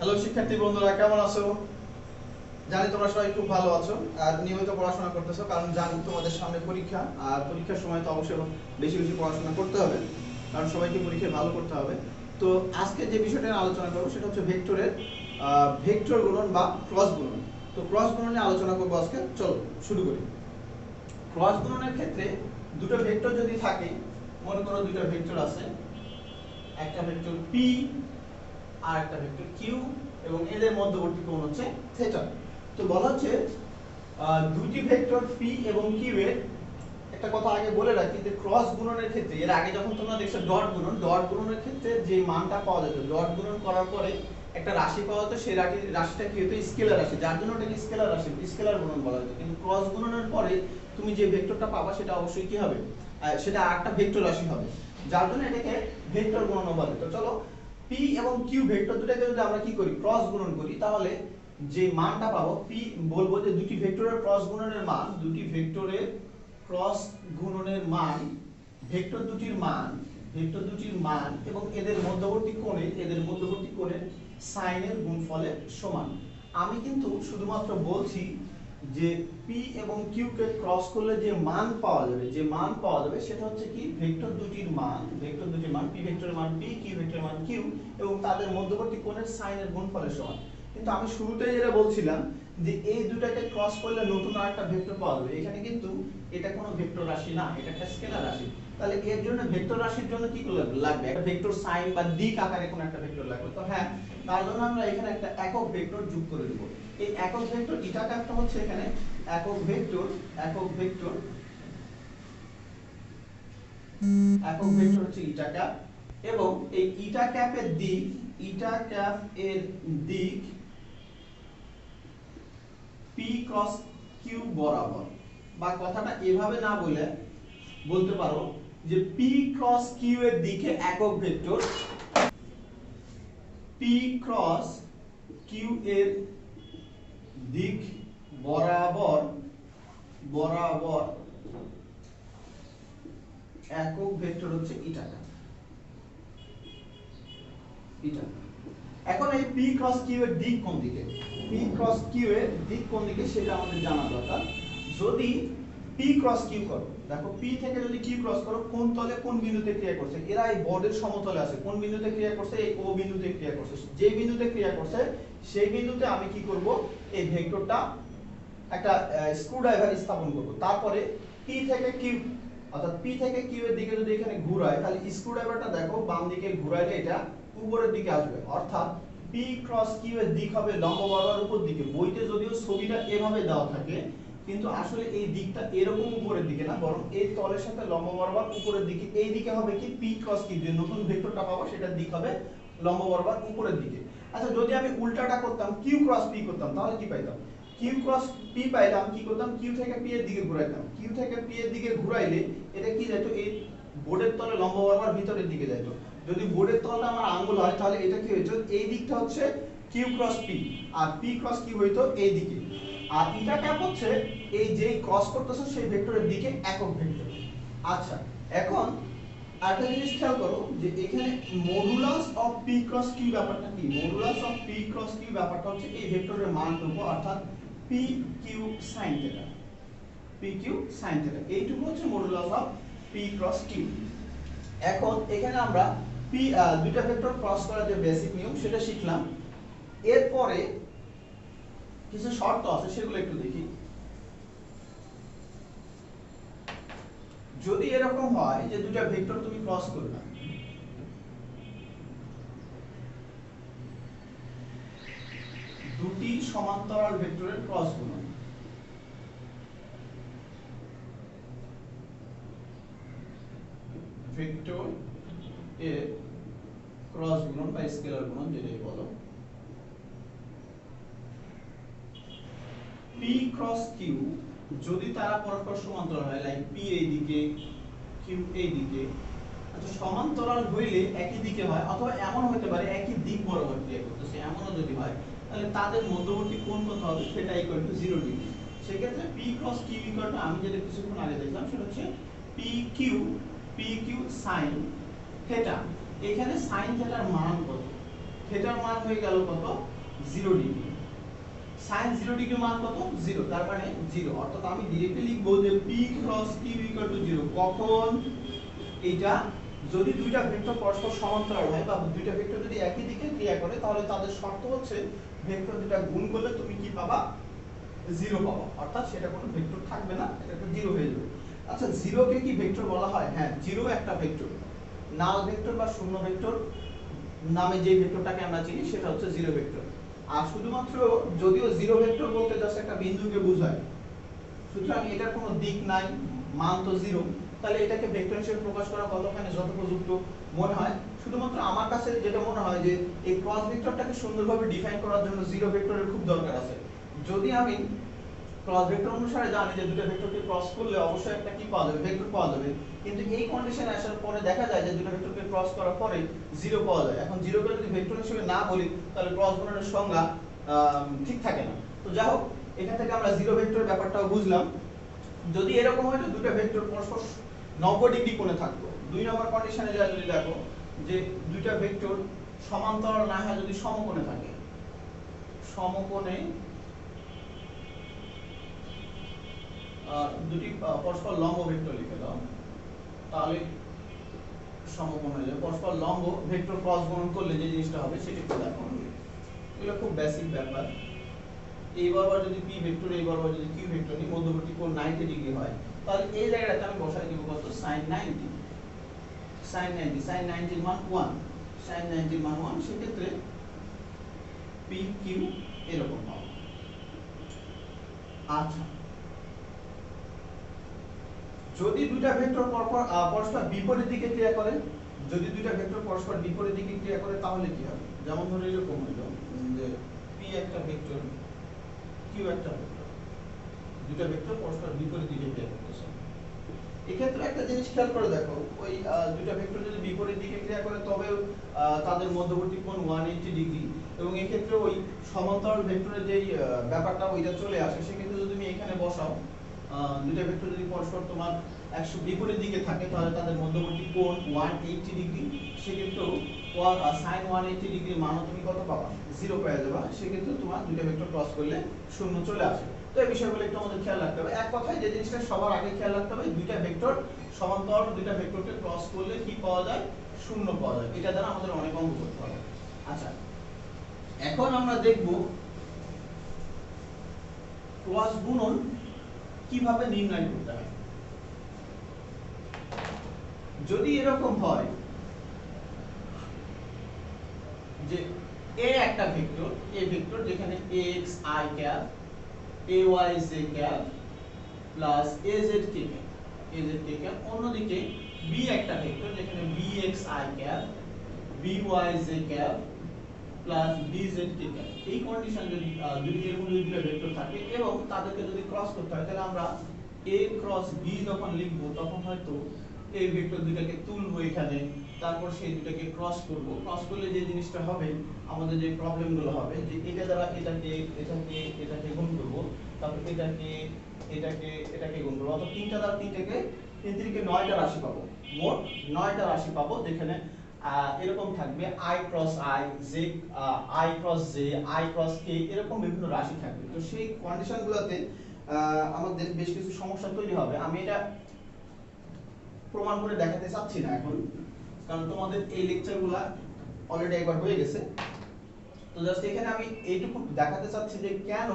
Hello শিক্ষার্থী বন্ধুরা, কেমন আছো? জানি তোমরা সবাই খুব ভালো আছো আর নিয়মিত পড়াশোনা করতেছো, কারণ জানি তোমাদের সামনে পরীক্ষা। আর পরীক্ষার সময় তো অবশ্যই বেশি বেশি পড়াশোনা করতে হবে, কারণ সবাইকে পরীক্ষায় ভালো করতে হবে। তো আজকে যে বিষয়টা নিয়ে আলোচনা করবো সেটা হচ্ছে ভেক্টরের ভেক্টর গুণন বা ক্রস গুণন। তো ক্রস গুণন নিয়ে আলোচনা করবো আজকে। চলো শুরু করি। ক্রস গুণনের ক্ষেত্রে দুটো ভেক্টর যদি থাকে, মনে করো দুটো ভেক্টর আছে, একটা ভেক্টর পি আর একটা ভেক্টর কিউ, এবং এদের মধ্যবর্তী কোণ হচ্ছে থিটা। তো বলা হচ্ছে দুইটি ভেক্টর পি এবং কিউ এর, একটা কথা আগে বলে রাখি যে ক্রস গুণনের ক্ষেত্রে, এর আগে যখন তোমরা দেখছো ডট গুণনের ক্ষেত্রে যে মানটা পাওয়া যেত, ডট গুণন করার পরে একটা রাশি পাওয়া যেত, সেই রাশিটা কি হতো? স্কেলার রাশি, যার জন্য ওটাকে স্কেলার রাশি, স্কেলার গুণন বলা হতো। কিন্তু ক্রস গুণনের পরে তুমি যে ভেক্টরটা পাবা সেটা অবশ্যই কি হবে? সেটা আরেকটা ভেক্টর রাশি হবে, যার জন্য এটাকে ভেক্টর গুণন বলে। তো চলো, পি এবং কিউ ভেক্টর দুটাকে যদি আমরা কি করি, ক্রস গুণন করি, তাহলে যে মানটা পাবো, পি বলবো যে দুটি ভেক্টরের ক্রস গুণনের মান, দুটি ভেক্টরের ক্রস গুণনের মান, ভেক্টর দুটির মান, এবং এদের মধ্যবর্তী কোণের সাইনের গুণফলের সমান। আমি কিন্তু শুধুমাত্র বলছি যে পি এবং কিউ কে ক্রস করলে যে মান পাওয়া যাবে সেটা হচ্ছে কি, ভেক্টর দুটির মান, পি ভেক্টরের মান পি, কিউ ভেক্টরের মান কিউ, এবং তাদের মধ্যবর্তী কোণের সাইনের গুণফলের সমান। কিন্তু আমি শুরুতেই যেটা বলছিলাম যে এই দুটাকে ক্রস করলে নতুন আরেকটা ভেক্টর পাওয়া যাবে। এখানে কিন্তু এটা কোনো ভেক্টর রাশি না, এটা একটা স্কেলার রাশি। তাহলে এর জন্য ভেক্টর রাশির জন্য কি লাগবে? একটা ভেক্টর সাইন বা দিক আকারে কোনো একটা ভেক্টর লাগবে। তো হ্যাঁ, তার জন্য আমরা এখানে একটা একক ভেক্টর যোগ করে দেব। এই একক ভেক্টর ইটা ক্যাপটা হচ্ছে এখানে একক ভেক্টর হচ্ছে ইটা ক্যাপ, এবং এই ইটা ক্যাপের দিক পি ক্রস কিউ বরাবর, বা কথাটা এভাবে না বলে বলতে পারো যে পি ক্রস কিউ এর দিকে একক ভেক্টর, পি ক্রস কিউ এর দিক বরাবর একক ভেক্টর হচ্ছে ইটা। এখন এই পি ক্রস কিউ এর দিক কোন দিকে, সেটা আমাদের জানা দরকার। যদি পি ক্রস কিউ করো, দেখো পি থেকে যদি কিউ ক্রস করো, কোন তলে কোন বিন্দুতে ক্রিয়া করছে? এরা এই বোর্ডের সমতলে আছে। কোন বিন্দুতে ক্রিয়া করছে? এই ও বিন্দুতে ক্রিয়া করছে। যে বিন্দুতে ক্রিয়া করছে সেই বিন্দুতে আমি কি করব, এই ভেক্টরটা একটা স্ক্রুড্রাইভার স্থাপন করব। তারপরে পি থেকে কিউ, অর্থাৎ পি থেকে কিউ এর দিকে যদি এখানে ঘুরায়, তাহলে স্ক্রুড্রাইভারটা দেখো বাম দিকে ঘুরাইলে এটা উপরের দিকে আসবে, অর্থাৎ পি ক্রস কিউ এর দিক হবে লম্ব বরাবর উপর দিকে। বইতে যদিও ছবিটা এভাবে দেওয়া থাকে, কিন্তু আসলে এই দিকটা এরকম উপরের দিকে না, বরং এই তলের সাথে লম্ব বরাবর উপরের দিকে। এই দিকে হবে কি, পি ক্রস কিউ, যে নতুন ভেক্টরটা পাবো সেটার দিক হবে লম্ব বরাবর উপরের দিকে। আচ্ছা, যদি আমি উল্টাটা করতাম, কিউ ক্রস পি করতাম, তাহলে কি পাইতাম? কিউ ক্রস পি পাইলাম, কি করতাম? কিউ থেকে পি এর দিকে ঘুরাইতাম। কিউ থেকে পি এর দিকে ঘুরাইলে এটা কি যাইতো? এই বোর্ডের তলে লম্ব বরাবর ভিতরের দিকে যাইতো। যদি বোর্ডের তলটা আমার আঙ্গুল হয়, তাহলে এটা কি হইতো? এই দিকটা হচ্ছে কিউ ক্রস পি, আর পি ক্রস কিউ হইতো এই দিকে। আর ইটা ক্যাপ হচ্ছে এই যেই ক্রস করতেছে সেই ভেক্টরের দিকে একক ভেক্টর। আচ্ছা, এখন আরেকটা জিনিস খেয়াল করো যে এখানে modulus of P cross Q ব্যাপারটা কি? Modulus of P cross Q ব্যাপারটা হচ্ছে এই ভেক্টরের মান নেব, অর্থাৎ পি কিউ sin থিটা। এইটুকু হচ্ছে modulus of P cross Q. এখন এখানে আমরা পি দুইটা ভেক্টর ক্রস করার যে বেসিক নিয়ম সেটা শিখলাম। এরপরে কিছু শর্ত আছে, সেগুলো একটু দেখি। যদি এরকম হয় যে দুইটা ভেক্টর তুমি ক্রস করবে, দুটি সমান্তরাল ভেক্টরের ক্রস গুণন, ভেক্টর এর ক্রস গুণন বা স্কেলার গুণন যেটাই বলো, পি ক্রস কিউ যদি তারা পরস্পর সমান্তরাল হয়, লাইক পি এই দিকে কিউ এই দিকে। আচ্ছা, সমান্তরাল হইলে একই দিকে হয়, অথবা এমন হতে পারে একই দিক বরাবর ক্রিয়া করতেছে, এমনও যদি হয়, তাহলে তাদের মধ্যবর্তী কোণ কত হবে? সেটা ইকুয়াল টু 0 ডিগ্রি। সেক্ষেত্রে P cross Q equal to, আমি যেটা কিছুক্ষণ আগে দেখলাম সেটা হচ্ছে পি কিউ সাইন থিটা। এখানে সাইন থিটার মান কত? থিটার মান হয়ে গেল কত? 0 ডিগ্রি। sin 0 ডিগ্রি মান কত 0, তার মানে 0, অর্থাৎ আমি ডিরেক্টলি লিখব যে p ক্রস q 0 কখন এটা যদি দুইটা ভেক্টর পরস্পর সমান্তরাল হয় বা দুইটা ভেক্টর যদি একই দিকে ক্রিয়া করে, তাহলে তাদের শর্ত হচ্ছে ভেক্টর দুটো গুণ করলে তুমি কি পাবা 0 পাবা, অর্থাৎ সেটা কোনো ভেক্টর থাকবে না, এটা একটা 0 হয়ে যাবে। আচ্ছা 0 কে কি ভেক্টর বলা হয়? হ্যাঁ, 0 একটা ভেক্টর, নাল ভেক্টর বা শূন্য ভেক্টর নামে যে ভেক্টরটাকে আমরা চিনি সেটা হচ্ছে 0 ভেক্টর। আর শুধুমাত্র যদিও 0 ভেক্টর বলতে জাস্ট একটা বিন্দুকে বোঝায়, সুতরাং এটার কোনো দিক নাই, মান তো 0, তাহলে এটাকে ভেক্টর হিসেবে প্রকাশ করা কতখানি যথোপযুক্ত মনে হয়? শুধুমাত্র আমার কাছে যেটা মনে হয় যে এই ক্রস ভেক্টরটাকে সুন্দরভাবে ডিফাইন করার জন্য 0 ভেক্টরের খুব দরকার আছে। যদি আমি ক্রস ভেক্টর অনুসারে জানি যে দুটো ভেক্টরকে ক্রস করলে অবশ্যই একটা কি পাওয়া যাবে, ভেক্টর পাওয়া যাবে, কিন্তু এই কন্ডিশনে আসার পরে দেখা যায় যে দুটো ভেক্টরকে ক্রস করার পরে 0 পাওয়া যায়। এখন 0 কে যদি ভেক্টর হিসেবে না বলি তাহলে ক্রস গুণনের সংজ্ঞা ঠিক থাকে না। তো যাই হোক, এখান থেকে আমরা 0 ভেক্টরের ব্যাপারটাও বুঝলাম। যদি এরকম হয় যে দুটো ভেক্টর পরস্পর 90 ডিগ্রি কোণে থাকতো, 2 নম্বর কন্ডিশনে যা যদি দেখো যে দুইটা ভেক্টর সমান্তরাল না হয় যদি সমকোণে থাকে, সমকোণে দুটি পরস্পর লম্ব ভেক্টর লিখে দাও, তাহলে সমকোণ হয়ে যাবে। পরস্পর লম্ব ভেক্টর ক্রস গুণন করলে যে জিনিসটা হবে সেটা একটু দেখো, এগুলো খুব বেসিক ব্যাপার। এই বরাবর যদি p ভেক্টর, এই বরাবর যদি q ভেক্টর নিই, মধ্যবর্তী কোণ 90 ডিগ্রি হয়, তাহলে এই জায়গাটাতে আমি বসাই দেব কত sin 90, sin 90 এর মান 1, sin 90 এর মান 1, সেক্ষেত্রে p q এরকম হবে। আচ্ছা, যদি দুইটা ভেক্টর পরস্পর বিপরীত দিকে ক্রিয়া করে, যদি দুইটা ভেক্টর পরস্পর বিপরীত দিকে ক্রিয়া করে তাহলে কি হবে? যেমন ধরো এরকম হলো যে p একটা ভেক্টর q একটা ভেক্টর, দুইটা ভেক্টর পরস্পর বিপরীত দিকে ক্রিয়া করতেছে। এক্ষেত্রে একটা জিনিস খেয়াল করে দেখো, ওই দুইটা ভেক্টর যদি বিপরীত দিকে ক্রিয়া করে তবে তাদের মধ্যবর্তী কোণ 180 ডিগ্রি, এবং এক্ষেত্রে ওই সমান্তরাল ভেক্টরের যেই ব্যাপারটা ওইটা চলে আসে। সেক্ষেত্রে যদি তুমি এখানে বসাও দুইটা ভেক্টর যদি পরস্পর তোমার 100 বিপরীত দিকে থাকে তাহলে তাদের মধ্যবর্তী কোণ 180 ডিগ্রি, সেক্ষেত্রেও sin 180 ডিগ্রির মানও তুমি কত পাবা 0 পেয়ে যাবে। সেক্ষেত্রে তোমার দুইটা ভেক্টর ক্রস করলে শূন্য চলে আসে। তো এই বিষয়গুলো একটু আমাদের খেয়াল রাখতে হবে। এক কথায় যে জিনিসটা সবার আগে খেয়াল রাখতে হবে, দুইটা ভেক্টর সমান্তরাল দুইটা ভেক্টরকে ক্রস করলে কি পাওয়া যায়, শূন্য পাওয়া যায়। এটা দ্বারা আমাদের অনেক অঙ্ক করতে হবে। আচ্ছা, এখন আমরা দেখব ক্রস গুণন কিভাবে নির্ণয় করতে হয়। যদি এরকম হয় যে a একটা ভেক্টর, a ভেক্টর যেখানে ax i cap, ay j cap plus az k cap, az k cap, অন্যদিকে b একটা ভেক্টর যেখানে bx i cap, by j cap plus bz k cap. এই কন্ডিশন যদি এরকম দুইটা ভেক্টর থাকে এবং তাদেরকে যদি ক্রস করতে হয়, তাহলে আমরা a ক্রস b যখন লিখব তখন হয়তো এই ভেক্টর দুটাকে তুলবো এখানে, তারপর সেই দুটাকে ক্রস করব। ক্রস করলে যে জিনিসটা হবে, আমাদের যে প্রবলেমগুলো হবে যে এটা দ্বারা এটাকে গুণ করব, তারপর এটাকে গুণ করব, অর্থাৎ তিনটা দ্বারা তিন তিনকে 9টা রাশি পাবো, মোট 9টা রাশি পাবো, যেখানে এরকম থাকবে i cross i, j i cross j, i cross k, এরকম বিভিন্ন রাশি থাকবে। তো সেই কন্ডিশনগুলোতে আমাদের বেশ কিছু সমস্যা তৈরি হবে। আমি এটা প্রমাণ করে দেখাতে চাচ্ছি না এখন, কারণ তোমাদের এই লেকচারগুলো অলরেডি একবার হয়ে গেছে। তো জাস্ট এখানে আমি এইটুকু দেখাতে চাচ্ছি যে কেন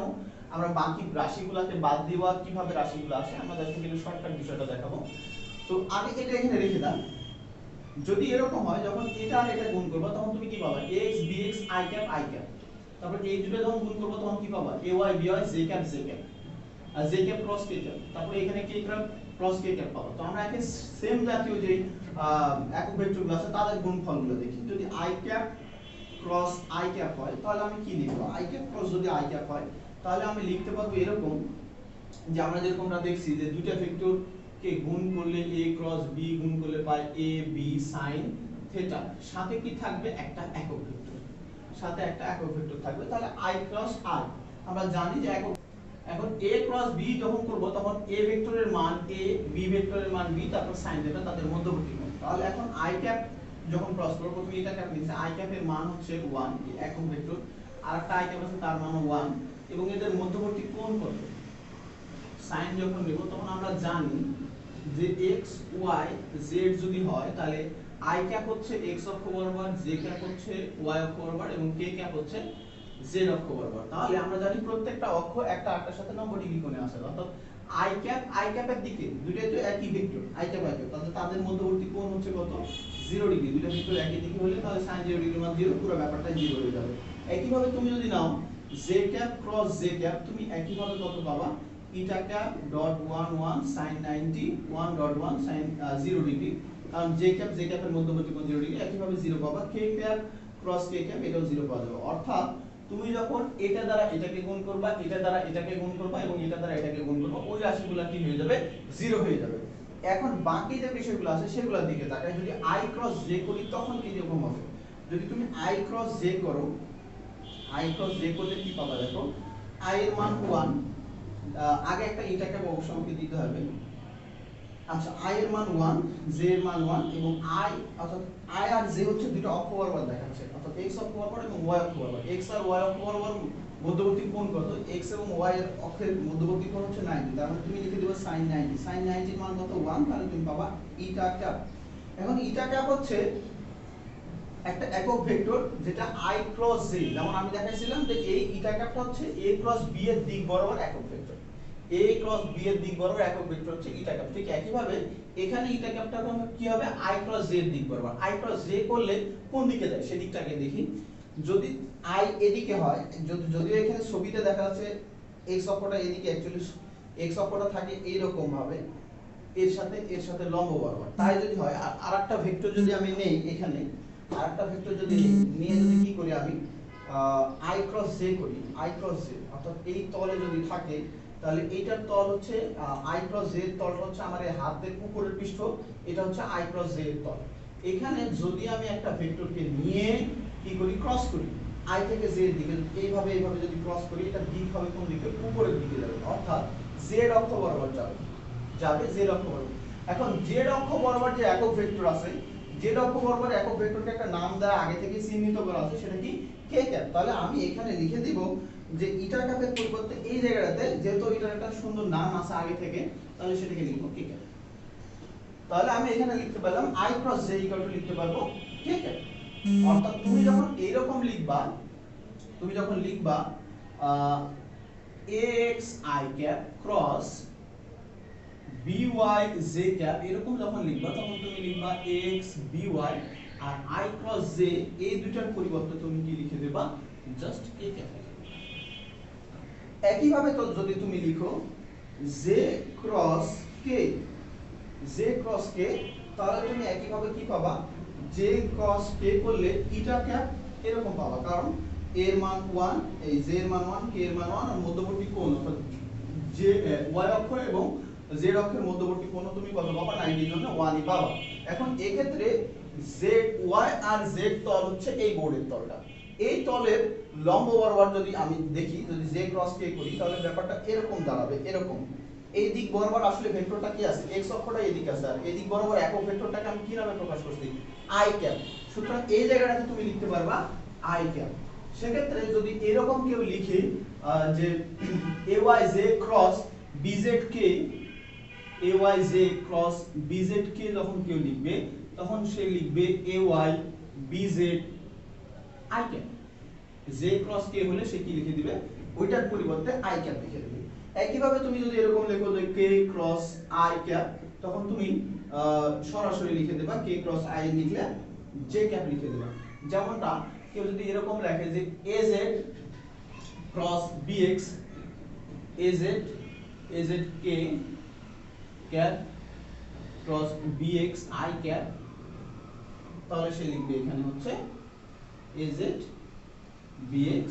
আমরা বাকি রাশিগুলোকে বাদ দিব আর কিভাবে রাশিগুলো আসে। আমরা জাস্ট এখানে শর্টকাট বিষয়টা দেখাবো। তো আমি এটা এখানে রেখে দাম, যদি এরকম হয় যখন এটা আর এটা গুণ করবে তখন তুমি কি পাবা ax bx i cap i cap, তারপর এই দুটো যখন গুণ করবে তখন কি পাবা ay by j cap j cap, আর j cap cross k cap, তারপর এখানে k cap cross k cap পাবো। তো আমরা এখানে সেম জাতীয় যে একক ভেক্টরগুলো আছে তাদের গুণফলগুলো দেখি। যদি i cap cross i cap হয় তাহলে আমি কি লিখব, i ক্যাপ ক্রস যদি i ক্যাপ হয় তাহলে আমি লিখতে পারবো এরকম যে আমরা যেরকমটা দেখছি যে দুইটা ভেক্টর কে গুণ করলে a ক্রস b গুণ করলে পাই a b sin থিটা, সাথে কি থাকবে একটা একক ভেক্টর, সাথে একটা একক ভেক্টর থাকবে। তাহলে i ক্রস i আমরা জানি যে একক, এখন a ক্রস b যখন করব তখন a ভেক্টরের মান a, b ভেক্টরের মান b, তারপর sin থিটা তাদের মধ্যবর্তী কোণ। তাহলে এখন i ক্যাপ যখন ক্রস করব, প্রথমে এটা ক্যাপ নিচ্ছে, i ক্যাপ এর মান হচ্ছে 1 একক ভেক্টর, আর একটা আই ক্যাপ আছে তার মান 1 এবং এদের মধ্যবর্তী কোণ কত sin যখন নেব তখন আমরা জানি যে x y z যদি হয় তাহলে i ক্যাপ হচ্ছে x অক্ষ বরাবর j ক্যাপ হচ্ছে y অক্ষ বরাবর এবং k ক্যাপ হচ্ছে z অক্ষ বরাবর। তাহলে আমরা জানি প্রত্যেকটা অক্ষ একটা আরেকটার সাথে 90 ডিগ্রি কোণে আছে, অর্থাৎ i ক্যাপের দিকে দুইটাই তো একই ভেক্টর i ক্যাপ তাহলে তাদের মধ্যবর্তী কোণ হচ্ছে কত 0 ডিগ্রি। দুইটা ভেক্টর একই দিকে হলে তাহলে sin 0 ডিগ্রি মান 0, পুরো ব্যাপারটা 0 হয়ে যাবে। একইভাবে তুমি যদি নাও j cap cross j cap, তুমি একইভাবে কত পাবা eta cap dot 1 sin 90 1 dot 1 sin 0 degree, কারণ j ক্যাপের মধ্যবর্তী কোণ 0 ডিগ্রি। একইভাবে 0 পাবা k cap cross k cap, এটাও 0 পাওয়া যাবে। অর্থাৎ তুমি যখন এটা দ্বারা এটাকে গুণ করবা, এটা দ্বারা এটাকে গুণ করবা এবং এটা দ্বারা এটাকে গুণ করবা, ওই রাশিগুলো কি হয়ে যাবে 0 হয়ে যাবে। এখন বাকি যে বিষয়গুলো আছে সেগুলোর দিকে তাকাই। যদি i ক্রস j করি তখন কি রকম হবে? যদি তুমি i ক্রস j করো, i ক্রস j করলে কি পাবা দেখো, i এর মান 1, আগে একটা এটা ক্যাপ অবশ্য আমাকে দিতে হবে। আচ্ছা i এর মান 1, j এর মান 1 এবং i অর্থাৎ i আর j হচ্ছে দুটো অক্ষ বরাবর দেখাচ্ছে, অর্থাৎ x অক্ষ বরাবর এবং y অক্ষ বরাবর। x আর y অক্ষ বরাবর মধ্যবর্তী কোণ কত? x এবং y এর অক্ষের মধ্যবর্তী কোণ হচ্ছে 90, তার মানে তুমি লিখে দিবে sin 90। sin 90 এর মান কত 1, তাহলে তুমি পাবা ইটা ক্যাপ। এখন ইটা ক্যাপ হচ্ছে একটা একক ভেক্টর যেটা i ক্রস j, যেমন আমি দেখাইছিলাম যে এই ইটা ক্যাপটা হচ্ছে a ক্রস b এর দিক বরাবর একক ভেক্টর। a ক্রস b এর দিক বরাবর একক ভেক্টর হচ্ছে ইটা ক্যাপ। ঠিক একইভাবে এখানে ইটা ক্যাপটা কি হবে i ক্রস j এর দিক বরাবর। i ক্রস j করলে কোন দিকে যায় সেদিকটাকে দেখি। যদি i এদিকে হয়, যদিও এখানে ছবিতে দেখা যাচ্ছে x অক্ষটা এদিকে, অ্যাকচুয়ালি x অক্ষটা থাকে এইরকম ভাবে এর সাথে লম্ব বরাবর। তাই যদি হয় আর আরেকটা ভেক্টর যদি আমি নেই, এখানে আরেকটা ভেক্টর যদি নিয়ে যদি কি করি আমি i ক্রস j করি, i ক্রস j অর্থাৎ এই তলে যদি থাকে তাহলে এইটার তল হচ্ছে i ক্রস j এর তলটা হচ্ছে আমার এই হাতের উপরের পৃষ্ঠ, এটা হচ্ছে i ক্রস j এর তল। এখানে যদি আমি একটা ভেক্টরকে নিয়ে কি করি ক্রস করি i থেকে j এর দিকে, এইভাবে যদি ক্রস করি, এটা দিক হবে কোন দিকে? উপরের দিকে যাবে, অর্থাৎ z অক্ষ বরাবর যাবে z অক্ষ বরাবর। এখন z অক্ষ বরাবর যে একক ভেক্টর আছে, z অক্ষ বরাবর একক ভেক্টরকে একটা নাম দ্বারা আগে থেকে চিহ্নিত করা আছে, সেটা কি k ক্যাপ। তাহলে আমি এখানে লিখে দিব যে ইটা ক্যাপের পরিবর্তে এই জায়গাটাতে যেহেতু এটার একটা সুন্দর নাম আছে আগে থেকে, তাহলে সেটাকে লিখব k ক্যাপ। তাহলে আমি এখানে লিখতে পারলাম i ক্রস j লিখতে পারবো k ক্যাপ। অর্থাৎ তুমি যখন এইরকম লিখবা, ax i cap cross by j cap, এরকম যখন লিখবা তখন তুমি লিখবা ax by আর i ক্রস j, এই দুটার পরিবর্তে তুমি কি লিখে দেবা জাস্ট k ক্যাপ। একইভাবে তো যদি তুমি লিখো j ক্রস k, তাহলে তুমি একইভাবে কি পাবা j ক্রস k করলে ইটা ক্যাপ এরকম পাবা, কারণ a এর মান 1, এই j এর মান 1, k এর মান 1 আর মধ্যবর্তী কোণ অর্থাৎ j y অক্ষ এবং z অক্ষের মধ্যবর্তী কোণ তুমি কত পাবা 90 এর জন্য 1 ই পাবা। এখন এই ক্ষেত্রে z y আর z তল হচ্ছে এই বোর্ডের তলটা, এই তলের লম্ব বরাবর যদি আমি দেখি, যদি j ক্রস k করি তাহলে ব্যাপারটা এরকম দাঁড়াবে, এরকম। এই দিক বরাবর আসলে ভেক্টরটা কি আছে, x অক্ষটা এদিকে আছে, আর এই দিক বরাবর একক ভেক্টরটাকে আমি কি নামে প্রকাশ করছি i ক্যাপ। সুতরাং এই জায়গাটাতে তুমি লিখতে পারবা i ক্যাপ। সেক্ষেত্রে যদি এরকম কেউ লিখে যে ayj cross bzk, ayj cross bzk যখন কেউ লিখবে তখন সে লিখবে ay bz i cap. j cross k হলে সে কি লিখে দিবে, ওইটার পরিবর্তে i ক্যাপ লিখে দিবে। একইভাবে তুমি যদি এরকম লেখো যে k ক্রস i ক্যাপ, তখন তুমি সরাসরি লিখে দেবা k ক্রস i লিখলে j ক্যাপ লিখে দেবা। যেমনটা কেউ যদি এরকম লেখে যে az cross bx, az k cap cross bx i cap, তাহলে সে লিখবে এখানে হচ্ছে az bx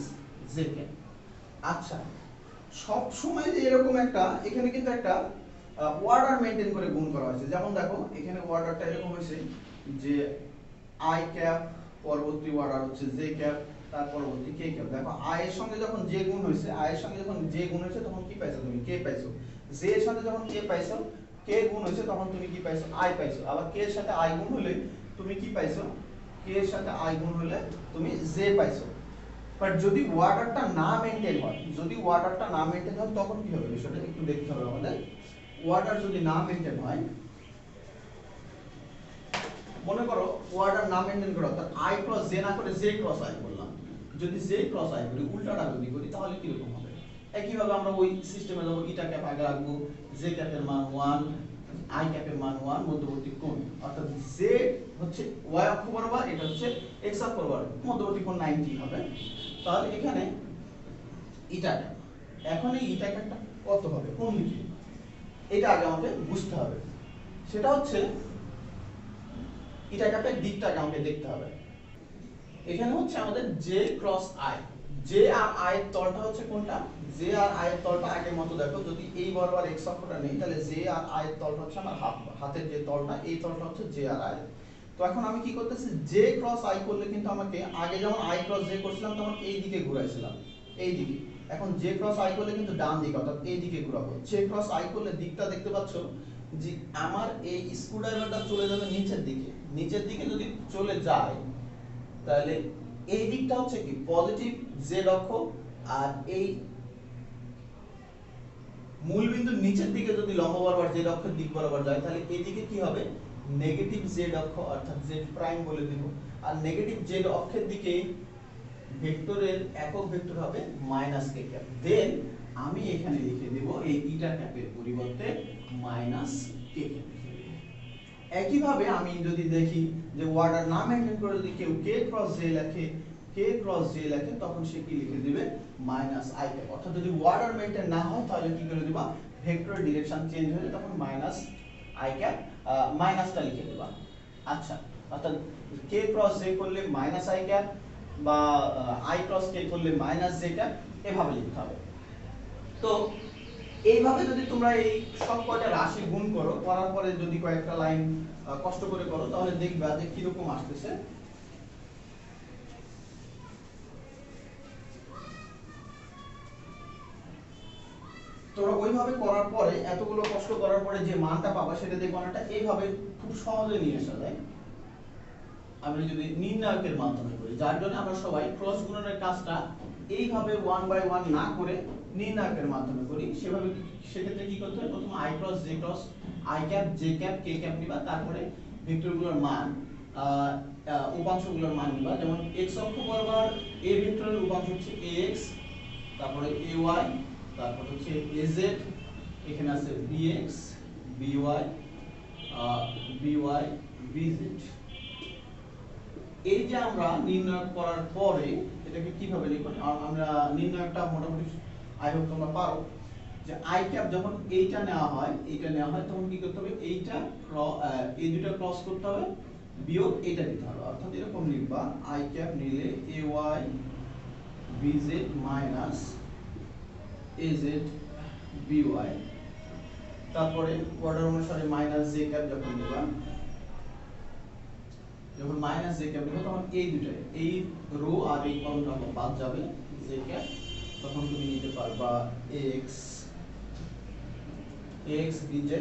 j ক্যাপ। আচ্ছা, সব সময় যে এরকম একটা এখানে কিন্তু একটা অর্ডার মেইনটেইন করে গুণ করা হয়েছে। যেমন দেখো এখানে অর্ডারটা এরকম হয়েছে যে i ক্যাপ, পরবর্তী অর্ডার হচ্ছে j ক্যাপ, তার পরবর্তী k ক্যাপ। দেখো i এর সঙ্গে যখন j গুণ হয়েছে, i এর সঙ্গে যখন j গুণ হয়েছে তখন কি পাইছো তুমি k পাইছো। j এর সাথে যখন k পাইছো, k গুণ হয়েছে তখন তুমি কি পাইছো i পাইছো। আবার k এর সাথে i গুণ হলে তুমি কি পাইছো, k এর সাথে i গুণ হলে তুমি j পাইছো। বাট যদি অর্ডারটা না মেইনটেইন হয়, তখন কি হবে বিষয়টা একটু দেখতে হবে আমাদের। অর্ডার যদি না মেইনটেইন হয়, মনে করো অর্ডার না মেইনটেইন করো, অর্থাৎ আই ক্রস জে না করে জে ক্রস আই করলাম, যদি জে ক্রস আই করি, উল্টাটা যদি করি, তাহলে কি রকম হবে? একইভাবে আমরা ওই সিস্টেমে যাব, ইটা ক্যাপ আগে রাখবো, জে ক্যাপের মান 1, আই ক্যাপের মান 1, মধ্যবর্তী কোণ, অর্থাৎ জে হচ্ছে ওয়াই অক্ষ বরাবর, এটা হচ্ছে এক্স অক্ষ বরাবর, মধ্যবর্তী কোণ 90 হবে। তাহলে এখানে ইটা ক্যাপ, এখন এই ইটা ক্যাপটা কত হবে, কোন দিকে, এটা আগে আমাকে বুঝতে হবে। সেটা হচ্ছে ইটা ক্যাপের দিকটাকে আমাকে দেখতে হবে। এখানে হচ্ছে আমাদের জে ক্রস আই, জে আর আই এর তলটা হচ্ছে কোনটা, জে আর আই এর তলটা আগের মতো দেখো, যদি এই বরাবর এক্স অক্ষটা নেই, তাহলে জে আর আই এর তলটা হচ্ছে আমার হাতের যে তলটা, এই তলটা হচ্ছে জে আর আই। তো এখন আমি কি করতেছি, জে ক্রস আই করলে কিন্তু আমাকে আগে যেমন আই ক্রস জে করছিলাম তখন এই দিকে ঘুরাইছিলাম, এই দিকে। এখন জে ক্রস আই করলে কিন্তু ডান দিকে, অর্থাৎ এই দিকে ঘুরাবো। জে ক্রস আই করলে দিকটা দেখতে পাচ্ছ যে আমার এই স্ক্রুড্রাইভারটা চলে যাবে নিচের দিকে, নিচের দিকে যদি চলে যায়, তাহলে এই দিকটা হচ্ছে কি পজিটিভ জেড অক্ষ, আর এই মূল বিন্দু নিচের দিকে যদি লম্ব বরাবর জেড অক্ষের দিক বরাবর যায়, তাহলে এই দিকে কি হবে, নেগেটিভ জেড অক্ষ, অর্থাৎ জেড প্রাইম বলে দিব। আর নেগেটিভ জেড অক্ষের দিকে ভেক্টরের একক ভেক্টর হবে মাইনাস কে ক্যাপ। দেন আমি এখানে লিখে দেব এই ইটা ক্যাপের পরিবর্তে মাইনাস কে ক্যাপ। একইভাবে আমি যদি দেখি যে অর্ডার না মেইনটেইন করে যদি কেউ কে ক্রস জে লেখে, তখন সে কি লিখে দিবে, মাইনাস আই ক্যাপ। অর্থাৎ যদি অর্ডার মেইনটেইন না হয়, তাহলে কি করে দিবা, ভেক্টর ডিরেকশন চেঞ্জ হয়ে তখন মাইনাস আই ক্যাপ, মাইনাসটা লিখে দিবা। আচ্ছা, অর্থাৎ কে ক্রস জে করলে মাইনাস আই ক্যাপ, বা আই ক্রস কে করলে মাইনাস জে ক্যাপ, এভাবে লিখতে হবে। তো এইভাবে যদি তোমরা এই সব কয়টা রাশি গুণ করো, করার পরে যদি কয়েকটা লাইন কষ্ট করে করো, তাহলে দেখবা যে কিরকম আসতেছে। তোমরা ওইভাবে করার পরে, এতগুলো কষ্ট করার পরে যে মানটা পাবা, সেটা দেখবা না এইভাবে খুব সহজে নিয়ে আসা যায়। আমরা যদি নির্ণায়কের মাধ্যমে করি, যার জন্য আমরা সবাই ক্রস গুণনের কাজটা এইভাবে 1 বাই 1 না করে নির্ণায়কের মাধ্যমে করি। সেভাবে সেক্ষেত্রে কি করতে হয়, প্রথমে I cross J cross I cap J cap K cap নিবা, তারপরে ভেক্টরগুলোর মান, উপাংশগুলোর মান নিবা। যেমন এক্স অক্ষ বরাবর এ ভেক্টরের উপাংশ হচ্ছে ax, তারপরে ay, তারপর হচ্ছে az, এখানে আছে bx by by bz। এই যে আমরা নির্ণয় করার পরে এটাকে কিভাবে লিখব, আমরা নির্ণয়টা মোটামুটি আই হোপ তোমরা পারো, যে আই ক্যাপ যখন এইটা নেওয়া হয় তখন কি করতে হবে, এইটা এই দুটো ক্রস করতে হবে, বিয়োগ এইটা দিতে হবে। অর্থাৎ এরকম লিখবা, আই ক্যাপ নিলে ay bz minus az by, তারপরে অর্ডার অনুসারে মাইনাস জে ক্যাপ যখন নিবা, যখন মাইনাস জে ক্যাপ নিবা, তখন এই দুটাই, এই রো আর এই কলমটা বাদ যাবে, জে ক্যাপ, তখন তুমি নিতে পারবা x dz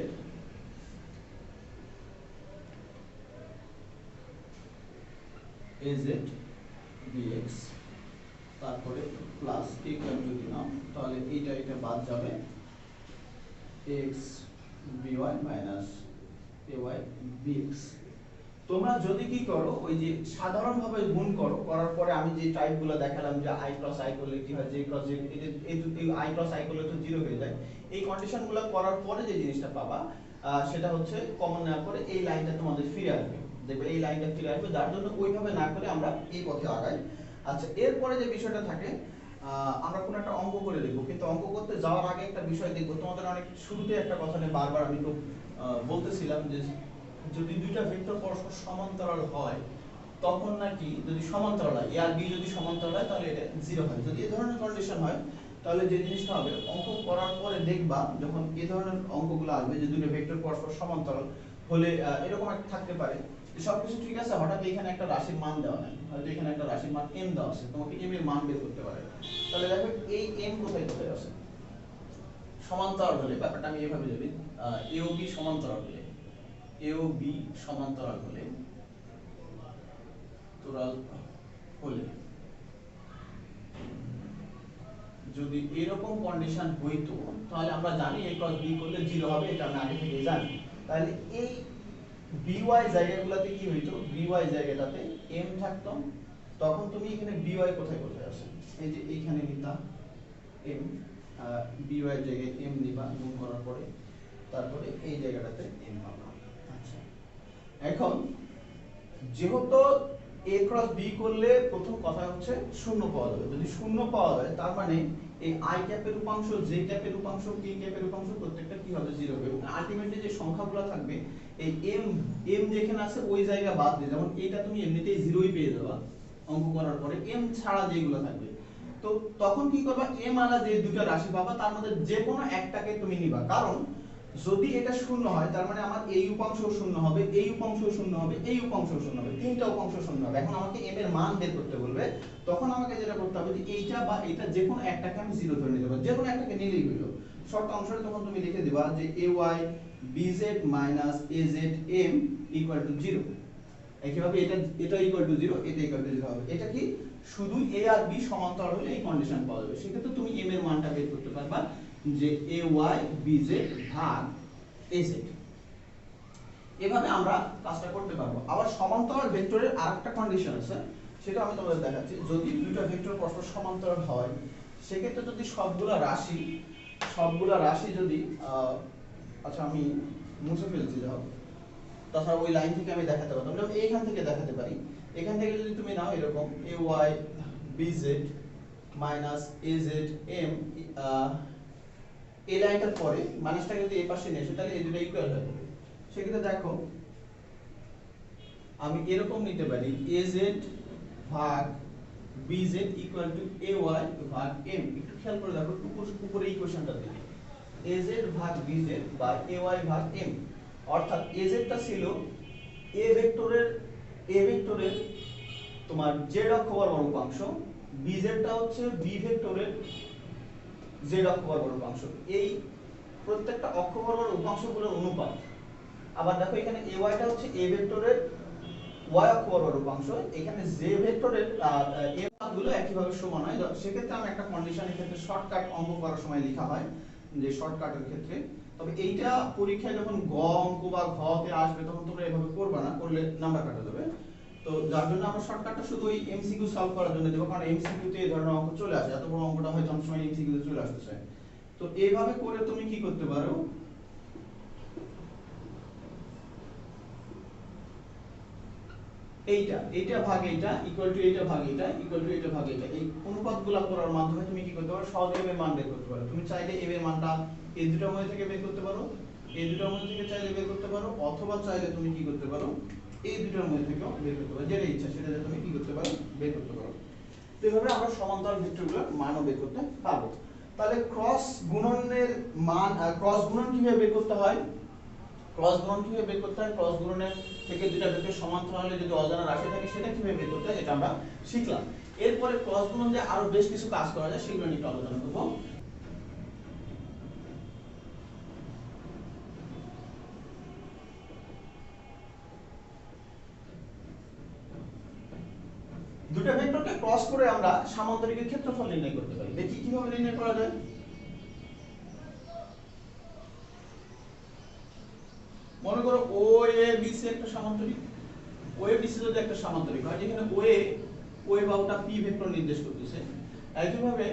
az dx, তারপরে প্লাস কে ক্যাপ যদি নাও, তাহলে এটা বাদ যাবে, x by minus ay bx। তোমরা যদি কি করো, ওই যে সাধারণভাবে গুণ করো, করার পরে আমি যে টাইপগুলো দেখালাম, যে আই ক্রস আই করলে কি হয়, জে ক্রস জে, এই আই ক্রস আই করলে তো 0 হয়ে যায়, এই কন্ডিশনগুলো করার পরে যে জিনিসটা পাবা, সেটা হচ্ছে কমন নেওয়ার পরে এই লাইনটা তোমাদের ফিরে আসবে, দেখবে এই লাইনটা ফিরে আসবে, যার জন্য ওইভাবে না করে আমরা এই পথে আগাই। আচ্ছা, এরপরে যে বিষয়টা থাকে, আমরা কোনো একটা অঙ্ক করে দেখবো, কিন্তু অঙ্ক করতে যাওয়ার আগে একটা বিষয় দেখবো। তোমাদের অনেক শুরুতে একটা কথা নিয়ে বারবার আমি খুব বলতেছিলাম, যে যদি দুইটা ভেক্টর পরস্পর সমান্তরাল হয়, তখন নাকি, যদি সমান্তরাল হয়, এ আর বি যদি সমান্তরাল হয়, তাহলে এটা 0 হয়। যদি এই ধরনের কন্ডিশন হয়, তাহলে যে জিনিসটা হবে, অঙ্ক করার পরে দেখবা, যখন এই ধরনের অঙ্কগুলো আসবে, যে দুটো ভেক্টর পরস্পর সমান্তরাল হলে এরকম একটা থাকতে পারে, যে সবকিছু ঠিক আছে, হঠাৎ এখানে একটা রাশির মান দেওয়া নাই, হয়তো এখানে একটা রাশির মান m দেওয়া আছে, তোমাকে m এর মান বের করতে পারে। তাহলে দেখো এই m কোথায় কোথায় আছে, সমান্তরাল হলে ব্যাপারটা আমি এভাবে যাবি, AOB সমান্তরাল হলে, AOB সমান্তরাল হলে যদি এরকম কন্ডিশন হইতো তাহলে আমরা জানি a ক্রস b করলে 0 হবে, এটা আমরা আগে থেকে জানি। তাহলে এই by জায়গাগুলোতে কি হইতো, by জায়গাটাতে m থাকতো, তখন তুমি এখানে by কোথায় কোথায় আছে, এই যে এইখানে নিতা m, by জায়গায় m নিবা গুণ করার পরে, তারপরে এই জায়গাটাতে m পাবা। আচ্ছা, এখন যেহেতু a ক্রস b করলে প্রথম কথা হচ্ছে শূন্য পাওয়া যাবে। যদি শূন্য পাওয়া যায় তার মানে এই i ক্যাপের উপাংশ, j ক্যাপের উপাংশ, k ক্যাপের উপাংশ প্রত্যেকটা কি হবে, 0 হবে। এবং আলটিমেটলি যে সংখ্যাগুলো থাকবে এই m যেখানে আছে ওই জায়গা বাদ দিয়ে, যেমন এটা তুমি এমনিতেই 0ই পেয়ে যাবা অঙ্ক করার পরে, m ছাড়া যেগুলো থাকবে। তো তখন কি করবা, m আলা যে দুটো রাশি পাবা তার মধ্যে যে কোনো একটাকে তুমি নিবা। কারণ যদি এটা শূন্য হয় তার মানে আমার এই উপাংশও শূন্য হবে, এই উপাংশও শূন্য হবে, এই উপাংশও শূন্য হবে, তিনটা উপাংশ শূন্য হবে। এখন আমাকে m এর মান বের করতে বলবে, তখন আমাকে যেটা করতে হবে যে এইটা বা এটা যে কোনো একটাকে আমি 0 ধরে নিতে পারি, যে কোনো একটাকে নিলেই হলো। শর্ত অনুসারে তখন তুমি লিখে দিবা যে ay bz minus azm equal to 0। একইভাবে এটা equal to 0, এটা equal to 0 হবে। এটা কি শুধু a আর b সমান্তরাল হলে এই কন্ডিশন পাওয়া যাবে। সেক্ষেত্রে তুমি m এর মানটা বের করতে পারবা যে ay bz ভাগ az। এভাবে আমরা কাজটা করতে পারবো। আবার সমান্তরাল ভেক্টরের আরেকটা কন্ডিশন আছে, সেটা আমি তোমাদের দেখাচ্ছি। যদি দুটো ভেক্টর পরস্পর সমান্তরাল হয়, সেক্ষেত্রে যদি সবগুলা রাশি যদি আচ্ছা আমি মুছে ফেলছি, যাও তাছাড়া ওই লাইন থেকে আমি দেখাতে পারতাম, যেমন এইখান থেকে দেখাতে পারি। এখান থেকে যদি তুমি নাও এরকম ay bz minus azm, এই লাইনটার পরে মাইনাসটাকে যদি এই পাশে নিয়ে আসি তাহলে এই দুটো ইকুয়াল হয়ে যাবে। সেক্ষেত্রে দেখো আমি এরকম নিতে পারি az ভাগ bz equal to ay ভাগ m। একটু খেয়াল করে দেখো উপরে ইকুয়েশনটা দেখো, az ভাগ bz বা ay ভাগ m। অর্থাৎ az টা ছিল a ভেক্টরের তোমার z অক্ষ বরাবর উপাংশ, bz টা হচ্ছে b ভেক্টরের z অক্ষ বরাবর উপাংশ। এই প্রত্যেকটা অক্ষ বরাবর উপাংশগুলোর অনুপাত। আবার দেখো এখানে ay টা হচ্ছে a ভেক্টরের y অক্ষ বরাবর উপাংশ, এখানে z ভেক্টরের m গুলো একইভাবে সমান হয়। সেক্ষেত্রে আমি একটা কন্ডিশন এক্ষেত্রে শর্টকাট অঙ্ক করার সময় লেখা হয় যে শর্টকাটের ক্ষেত্রে। তবে এইটা পরীক্ষায় যখন গ অঙ্ক বা ঘ তে আসবে তখন তোমরা এভাবে করবে না, করলে নাম্বার কাটা যাবে। তো যার জন্য আমরা শর্টকাটটা শুধু ওই এমসিকিউ সলভ করার জন্য দেব, কারণ এমসিকিউ তে এই ধরনের অঙ্ক চলে আসে, এত বড় অঙ্কটা হয়তো অনেক সময় এমসিকিউ তে চলে আসছে। তো এইভাবে করে তুমি কি করতে পারো, এইটা ভাগ এইটা ইকুয়াল টু এইটা ভাগ এইটা ইকুয়াল টু এইটা ভাগ এইটা, এই অনুপাতগুলো করার মাধ্যমে তুমি কি করতে পারো, সহজে এর মান বের করতে পারো। তুমি চাইলে এর মানটা এই দুটোর মধ্যে থেকে বের করতে পারো, এই দুটোর মধ্যে থেকে চাইলে বের করতে পারো, অথবা চাইলে তুমি কি করতে পারো এই দুটোর মধ্যে থেকেও বের করতে পারো, যেটা ইচ্ছা সেটা তুমি কি করতে পারো, বের করতে পারো। তো এইভাবে আমরা সমান্তরাল ভেক্টরগুলোর মানও বের করতে পারবো। তাহলে ক্রস গুণনের মান, ক্রস গুণন কিভাবে বের করতে হয়, ক্রস গুণন কিভাবে বের করতে হয়, ক্রস গুণনের থেকে দুটো ভেক্টর সমান্তরাল হলে যদি অজানা রাশি থাকে সেটা কিভাবে বের করতে হয় এটা আমরা শিখলাম। এরপরে ক্রস গুণন দিয়ে আরো বেশ কিছু কাজ করা যায় সেগুলো নিয়ে আলোচনা করব। দুটো ভেক্টরকে ক্রস করে আমরা সামান্তরিকের ক্ষেত্রফল নির্ণয় করতে পারি। দেখি কিভাবে নির্ণয় করা যায়। মনে করো OABC একটা সামান্তরিক, OABC যদি একটা সামান্তরিক হয় যেখানে OA বাহুটা P ভেক্টর নির্দেশ করতেছে, একইভাবে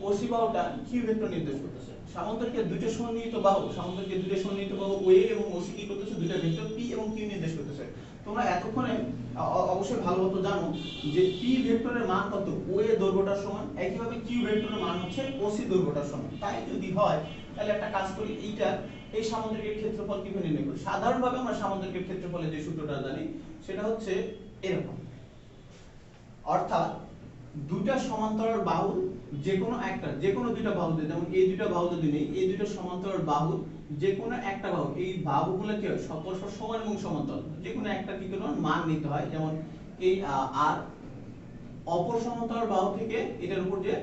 OC বাহুটা Q ভেক্টর নির্দেশ করতেছে। সামান্তরিকের দুটো সন্নিহিত বাহু, সামান্তরিকের দুটো সন্নিহিত বাহু OA এবং OC কি করতেছে, দুটো ভেক্টর P এবং Q নির্দেশ করতেছে। তোমরা এতক্ষণে অবশ্যই ভালো মতো জানো যে P ভেক্টরের মান কত, OA দৈর্ঘ্যটার সমান, একইভাবে Q ভেক্টরের মান হচ্ছে OC দৈর্ঘ্যটার সমান। তাই যদি হয় তাহলে একটা কাজ করি, এই সামান্তরিকের ক্ষেত্রফল কিভাবে নির্ণয় করি। সাধারণভাবে আমরা সামান্তরিকের ক্ষেত্রফলের যে সূত্রটা জানি সেটা হচ্ছে এরকম, অর্থাৎ দুটো সমান্তরাল বাহু যে কোনো দুটো বাহু, যেমন এই দুটো বাহু যদি নেই, এই দুটো সমান্তরাল বাহু যে কোনো একটা বাহু, এই বাহুগুলো কি হয় পরস্পর সমান এবং সমান্তরাল, যে কোনো একটা কি করতে মান নিতে হয়। যেমন এই আর অপর সমান্তরাল বাহু থেকে এটার উপর যে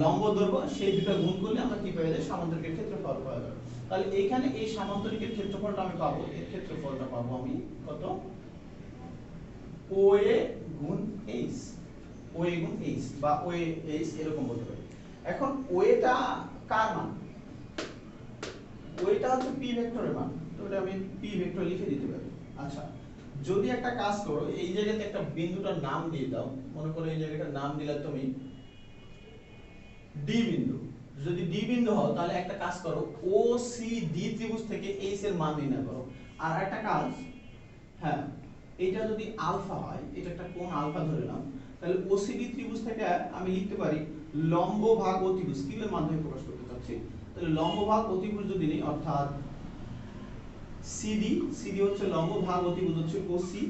লম্ব দৈর্ঘ্য সেই দুটো গুণ করলে আমরা কি পেয়ে যাই, সামান্তরিকের ক্ষেত্রফল পাওয়া যাবে। তাহলে এইখানে এই সামান্তরিকের ক্ষেত্রফলটা আমি পাবো, এর ক্ষেত্রফলটা পাবো আমি কত, OA গুণ H, OA গুণ H বা OA H এরকম বলতে পারি। এখন ওয়েটা কার মান? ওইটা হচ্ছে পি ভেক্টরের মান, তো এটা আমি পি ভেক্টর লিখে দিতে পারি। আচ্ছা, যদি একটা কাজ করো, এই জায়গাতে একটা বিন্দুটার নাম দিয়ে দাও, মনে করো এই জায়গাটার নাম দিলে তুমি ডি বিন্দু। যদি ডি বিন্দু হয় তাহলে একটা কাজ করো, ও সি ডি ত্রিভুজ থেকে এইচ এর মান নির্ণয় করো। আর একটা কাজ, হ্যাঁ, এটা যদি আলফা হয়, এটা একটা কোণ আলফা ধরে নাও, তাহলে ওসিডি ত্রিভুজ থেকে আমি লিখতে পারি লম্ব ভাগ অতিভুজ, কিউ এর মাধ্যমে প্রকাশ করতে চাচ্ছি। তাহলে লম্ব ভাগ অতিভুজ যদি নিই, অর্থাৎ সিডি, সিডি হচ্ছে লম্ব ভাগ অতিভুজ হচ্ছে ওসি,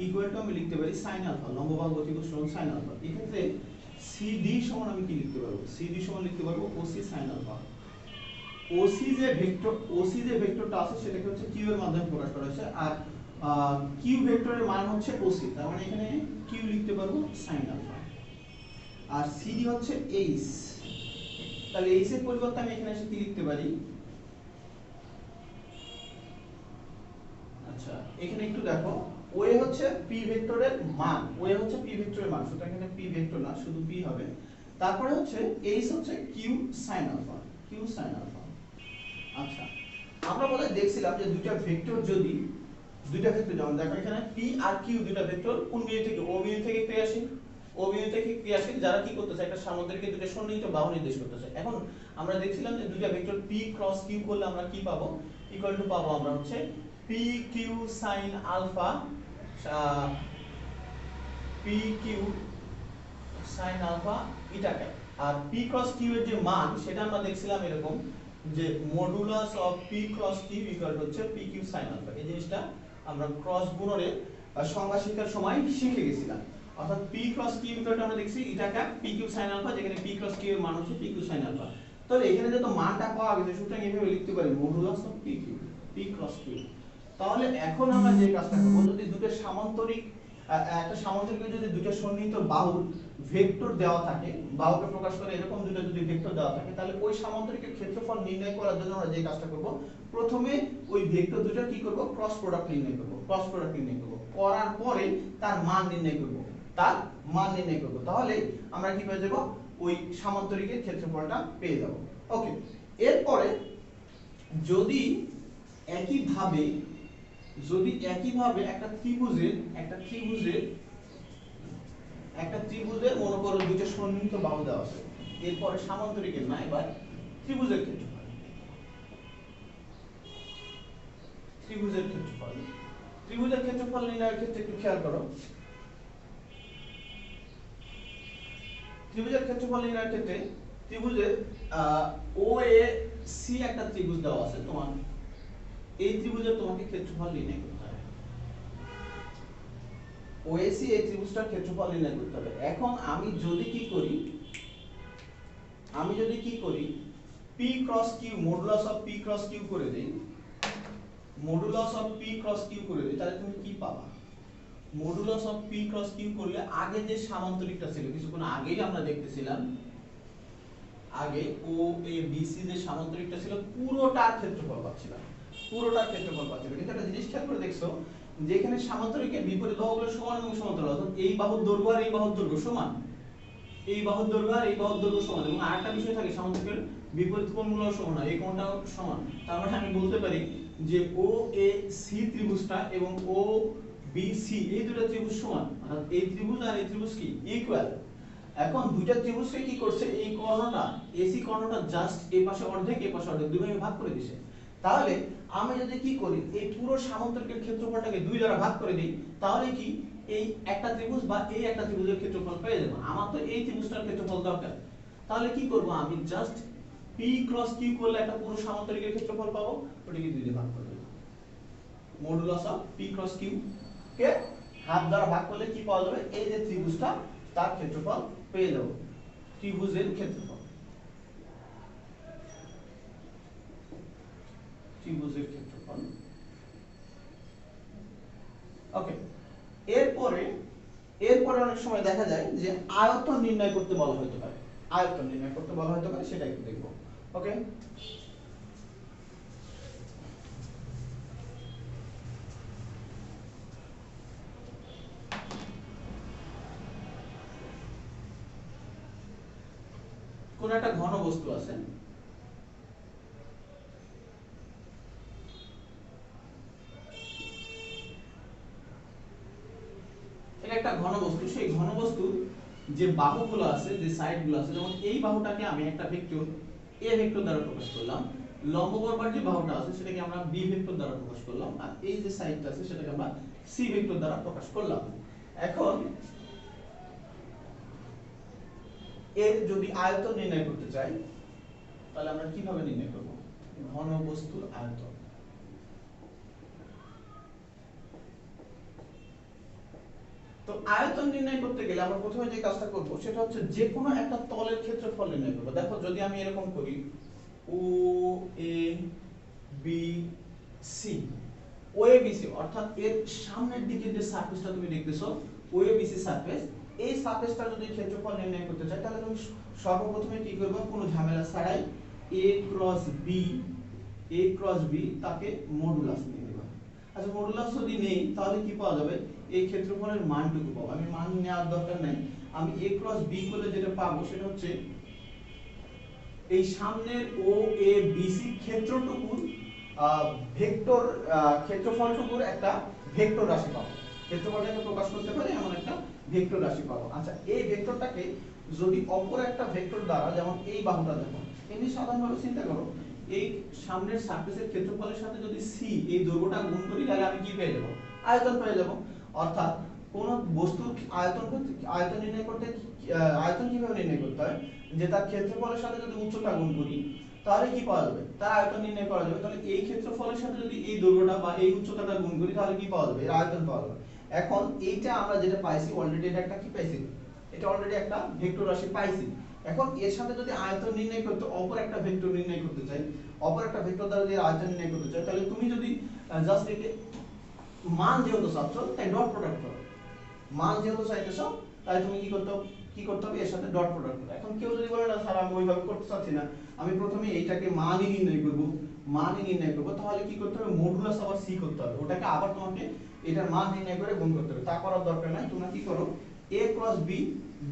ইকুয়াল টু আমি লিখতে পারি sin আলফা, লম্ব ভাগ অতিভুজ সমান sin আলফা। এই ক্ষেত্রে সিডি সমান আমি কি লিখতে পারবো? সিডি সমান লিখতে পারবো ওসি sin আলফা। ওসি যে ভেক্টর, ওসি যে ভেক্টরটা আছে সেটাকে হচ্ছে কিউ এর মাধ্যমে প্রকাশ করা হয়েছে, আর কিউ ভেক্টরের মান হচ্ছে ওসি, তার মানে এখানে কিউ লিখতে পারবো sin আলফা। আর সিডি হচ্ছে এইচ, তাহলে এইচ এর পরিবর্তে আমি এখানে এসে কি লিখতে পারি? আচ্ছা, এখানে একটু দেখো, ওয়ে হচ্ছে পি ভেক্টরের মান, ওয়ে হচ্ছে পি ভেক্টরের মান, সুতরাং এখানে পি ভেক্টর না, শুধু পি হবে। তারপরে হচ্ছে এইচ হচ্ছে কিউ sin আলফা, কিউ sin আলফা। আচ্ছা, আমরা বোধহয় দেখছিলাম যে দুইটা ভেক্টর যদি, দুইটা ভেক্টর যেমন দেখো এখানে পি আর কিউ দুইটা ভেক্টর কোন বিন্দু থেকে? ও বিন্দু থেকে ক্রিয়াশীল, ও বিন্দু থেকে ক্রিয়াশীল, যারা কি করতেছে? একটা সামুদ্রিকে দুটো সন্নিহিত বাহু নির্দেশ করতেছে। এখন আমরা দেখছিলাম যে দুইটা ভেক্টর পি ক্রস কিউ করলে আমরা কি পাবো? ইকুয়াল টু পাবো আমরা হচ্ছে P Q sin alpha, P Q sin alpha eta cap. আর পি ক্রস কিউ এর যে মান সেটা আমরা দেখছিলাম এরকম, যে modulus of P cross Q equal হচ্ছে পি কিউ sin আলফা। এই জিনিসটা আমরা ক্রস গুণনের সংজ্ঞা শিক্ষার সময় শিখে গেছিলাম। অর্থাৎ পি ক্রস কিউ ইকুয়াল আমরা দেখছি eta cap P Q sin alpha, যেখানে পি ক্রস কিউ এর মান হচ্ছে পি কিউ sin আলফা। তাহলে এখানে যত মানটা পাওয়া গেছে সুতরাং এভাবে লিখতে পারি modulus of P Q, P cross Q. তাহলে এখন আমরা যে কাজটা করব, যদি দুটো সামান্তরিক, একটা সামান্তরিকে যদি দুটো সন্নিহিত বাহু ভেক্টর দেওয়া থাকে, বাহুকে প্রকাশ করে এরকম দুটো যদি ভেক্টর দেওয়া থাকে, তাহলে ওই সামান্তরিকের ক্ষেত্রফল নির্ণয় করার জন্য আমরা যে কাজটা করব, প্রথমে ওই ভেক্টর দুটো কি করব? ক্রস প্রোডাক্ট নির্ণয় করব, ক্রস প্রোডাক্ট নির্ণয় করব, করার পরে তার মান নির্ণয় করব, তার মান নির্ণয় করব। তাহলে আমরা কি পেয়ে যাব? ওই সামান্তরিকের ক্ষেত্রফলটা পেয়ে যাব। ওকে, এরপরে যদি একইভাবে, যদি একইভাবে একটা ত্রিভুজের, একটা ত্রিভুজের মনে করো দুটো সন্নিহিত বাহু দেওয়া আছে, এরপরে সামান্তরিকের না, এবার ত্রিভুজের ক্ষেত্রফল, ত্রিভুজের ক্ষেত্রফল, ত্রিভুজের ক্ষেত্রফল নির্ণয়ের ক্ষেত্রে একটু খেয়াল করো। ত্রিভুজের ক্ষেত্রফল নির্ণয়ের ক্ষেত্রে ত্রিভুজের ও এ সি একটা ত্রিভুজ দেওয়া আছে তোমার, এই ত্রিভুজের তোমাকে ক্ষেত্রফল নির্ণয় করতে হবে। ওএসি এই ত্রিভুজটার ক্ষেত্রফল নির্ণয় করতে হবে। এখন আমি যদি কি করি, p cross Q modulus of p cross Q করে দেই, modulus of p cross Q করে দেই, তাহলে তুমি কি পাবা? Modulus of p cross Q করলে আগে যে সামান্তরিকটা ছিল, কিছুক্ষণ আগেই আমরা দেখতেছিলাম, আগে ও এ বি সি যে সামান্তরিকটা ছিল পুরোটার ক্ষেত্রফল পাচ্ছিলাম, পুরোটার ক্ষেত্রফল পাচ্ছিলাম। কিন্তু একটা জিনিস খেয়াল করে দেখছো, যেখানে সামান্তরিকের বিপরীত বাহুগুলো সমান এবং সমান্তরাল, অর্থাৎ এই বাহুর দৈর্ঘ্য আর এই বাহুর দৈর্ঘ্য সমান, এই বাহুর দৈর্ঘ্য আর এই বাহুর দৈর্ঘ্য সমান, এবং আরেকটা বিষয় থাকে সামান্তরিকের বিপরীত কোণগুলো সমান হয়, এই কোণটাও সমান। তার মানে আমি বলতে পারি যে ও এ সি ত্রিভুজটা এবং ও বি সি এই দুটো ত্রিভুজ সমান, অর্থাৎ এই ত্রিভুজ আর এই ত্রিভুজ কি ইকুয়াল। এখন দুইটা ত্রিভুজকে কি করছে, এই কর্ণটা এসি কর্ণটা জাস্ট এই পাশে অর্ধেক এই পাশে অর্ধেক দুই ভাগে ভাগ করে দিয়েছে। তাহলে আমি যদি কি করি, এই পুরো সামান্তরিকের ক্ষেত্রফলটাকে দুই দ্বারা ভাগ করে দিই, তাহলে কি এই একটা ত্রিভুজ বা এই একটা ত্রিভুজের ক্ষেত্রফল পেয়ে যাব। আমার তো এই ত্রিভুজটার ক্ষেত্রফল দরকার, তাহলে কি করব, আমি জাস্ট p ক্রস q করলে একটা পুরো সামান্তরিকের ক্ষেত্রফল পাবো, ওটাকে দুই দিয়ে ভাগ করে দেব। Modulus of p cross q কে হাফ দ্বারা ভাগ করলে কি পাওয়া যাবে? এই যে ত্রিভুজটা তার ক্ষেত্রফল পেয়ে যাব, ত্রিভুজের ক্ষেত্রফল, ত্রিভুজের ক্ষেত্রফল। ওকে, এরপরে অনেক সময় দেখা যায় যে আয়তন নির্ণয় করতে বলা হতে পারে, আয়তন নির্ণয় করতে বলা হতে পারে, সেটা একটু দেখব। ওকে, কোন একটা ঘন বস্তু আছে, এটা একটা ঘন বস্তু, সেই ঘন বস্তুর যে বাহুগুলো আছে, যে সাইডগুলো আছে, যেমন এই বাহুটাকে আমি একটা ভেক্টর a ভেক্টর দ্বারা প্রকাশ করলাম, লম্ব বরাবর যে বাহুটা আছে সেটাকে আমরা b ভেক্টর দ্বারা প্রকাশ করলাম, আর এই যে সাইডটা আছে সেটাকে আমরা c ভেক্টর দ্বারা প্রকাশ করলাম। এখন এর যদি আয়তন নির্ণয় করতে চাই তাহলে আমরা কিভাবে নির্ণয় করব? ঘন বস্তুর আয়তন। তো আয়তন নির্ণয় করতে গেলে আমরা প্রথমে যে কাজটা করব সেটা হচ্ছে যে কোনো একটা তলের ক্ষেত্রফল নির্ণয় করব। দেখো যদি আমি এরকম করি ও A B C, O A B C অর্থাৎ এর সামনের দিকে যে সারফেসটা তুমি দেখতেছো ও এ বি সি সারফেস, এই সারফেসটা যদি ক্ষেত্রফল নির্ণয় করতে চাই তাহলে তুমি সর্বপ্রথমে কি করবে, কোনো ঝামেলা ছাড়াই a ক্রস বি তাকে মডুলাস নিয়ে নেবা। আচ্ছা মডুলাস যদি নেই তাহলে কি পাওয়া যাবে, এই ক্ষেত্রফলের মানটুকু পাবো। আমি মান নেওয়ার দরকার নাই, আমি a ক্রস বি করলে যেটা পাবো সেটা হচ্ছে এই সামনের ও এ বি সি ক্ষেত্রটুকুর ভেক্টর ক্ষেত্রফলটুকুর একটা ভেক্টর রাশি পাবো। ক্ষেত্রফলটাকে প্রকাশ করতে পারে এমন একটা ভেক্টর রাশি পাবো। আচ্ছা এই ভেক্টরটাকে যদি অপর একটা ভেক্টর দ্বারা, যেমন এই বাহুটা দেখো, এমনি সাধারণভাবে চিন্তা করো, এই সামনের সারফেসের ক্ষেত্রফলের সাথে যদি সি এই দৈর্ঘ্যটা গুণ করি তাহলে আমি কি পেয়ে যাব, আয়তন পেয়ে যাব। অর্থাৎ কোন বস্তুর আয়তন নির্ণয় করতে আয়তন কিভাবে নির্ণয় করতে হয়, যে তার ক্ষেত্রফলের সাথে যদি উচ্চতা গুণ করি তাহলে কি পাওয়া যাবে, তার আয়তন নির্ণয় করা যাবে। তাহলে এই ক্ষেত্রফলের সাথে যদি এই দৈর্ঘ্যটা বা এই উচ্চতাটা গুণ করি তাহলে কি পাওয়া যাবে, এর আয়তন পাওয়া যাবে। এখন এইটা আমরা যেটা পাইছি অলরেডি, এটা একটা কি পাইছি, এটা অলরেডি একটা ভেক্টর রাশি পাইছি। এখন এর সাথে যদি আয়তন নির্ণয় করতে অপর একটা ভেক্টর নির্ণয় করতে চাই, অপর একটা ভেক্টর দ্বারা যদি আয়তন নির্ণয় করতে চাই, তাহলে তুমি যদি জাস্ট একে মান যেহেতু চাচ্ছ তাই ডট প্রোডাক্ট করো। মান যেহেতু চাইতেছো তাই তুমি কি করতে হবে, এর সাথে ডট প্রোডাক্ট করো। এখন কেউ যদি বলে না স্যার আমি ওইভাবে করতে চাচ্ছি না, আমি প্রথমে এইটাকে মানই নির্ণয় করব, তাহলে কি করতে হবে, মডুলাস আবার সি করতে হবে, ওটাকে আবার তোমাকে এটার মান নির্ণয় করে গুণ করতে হবে। তা করার দরকার নাই, তোমরা কি করো a cross b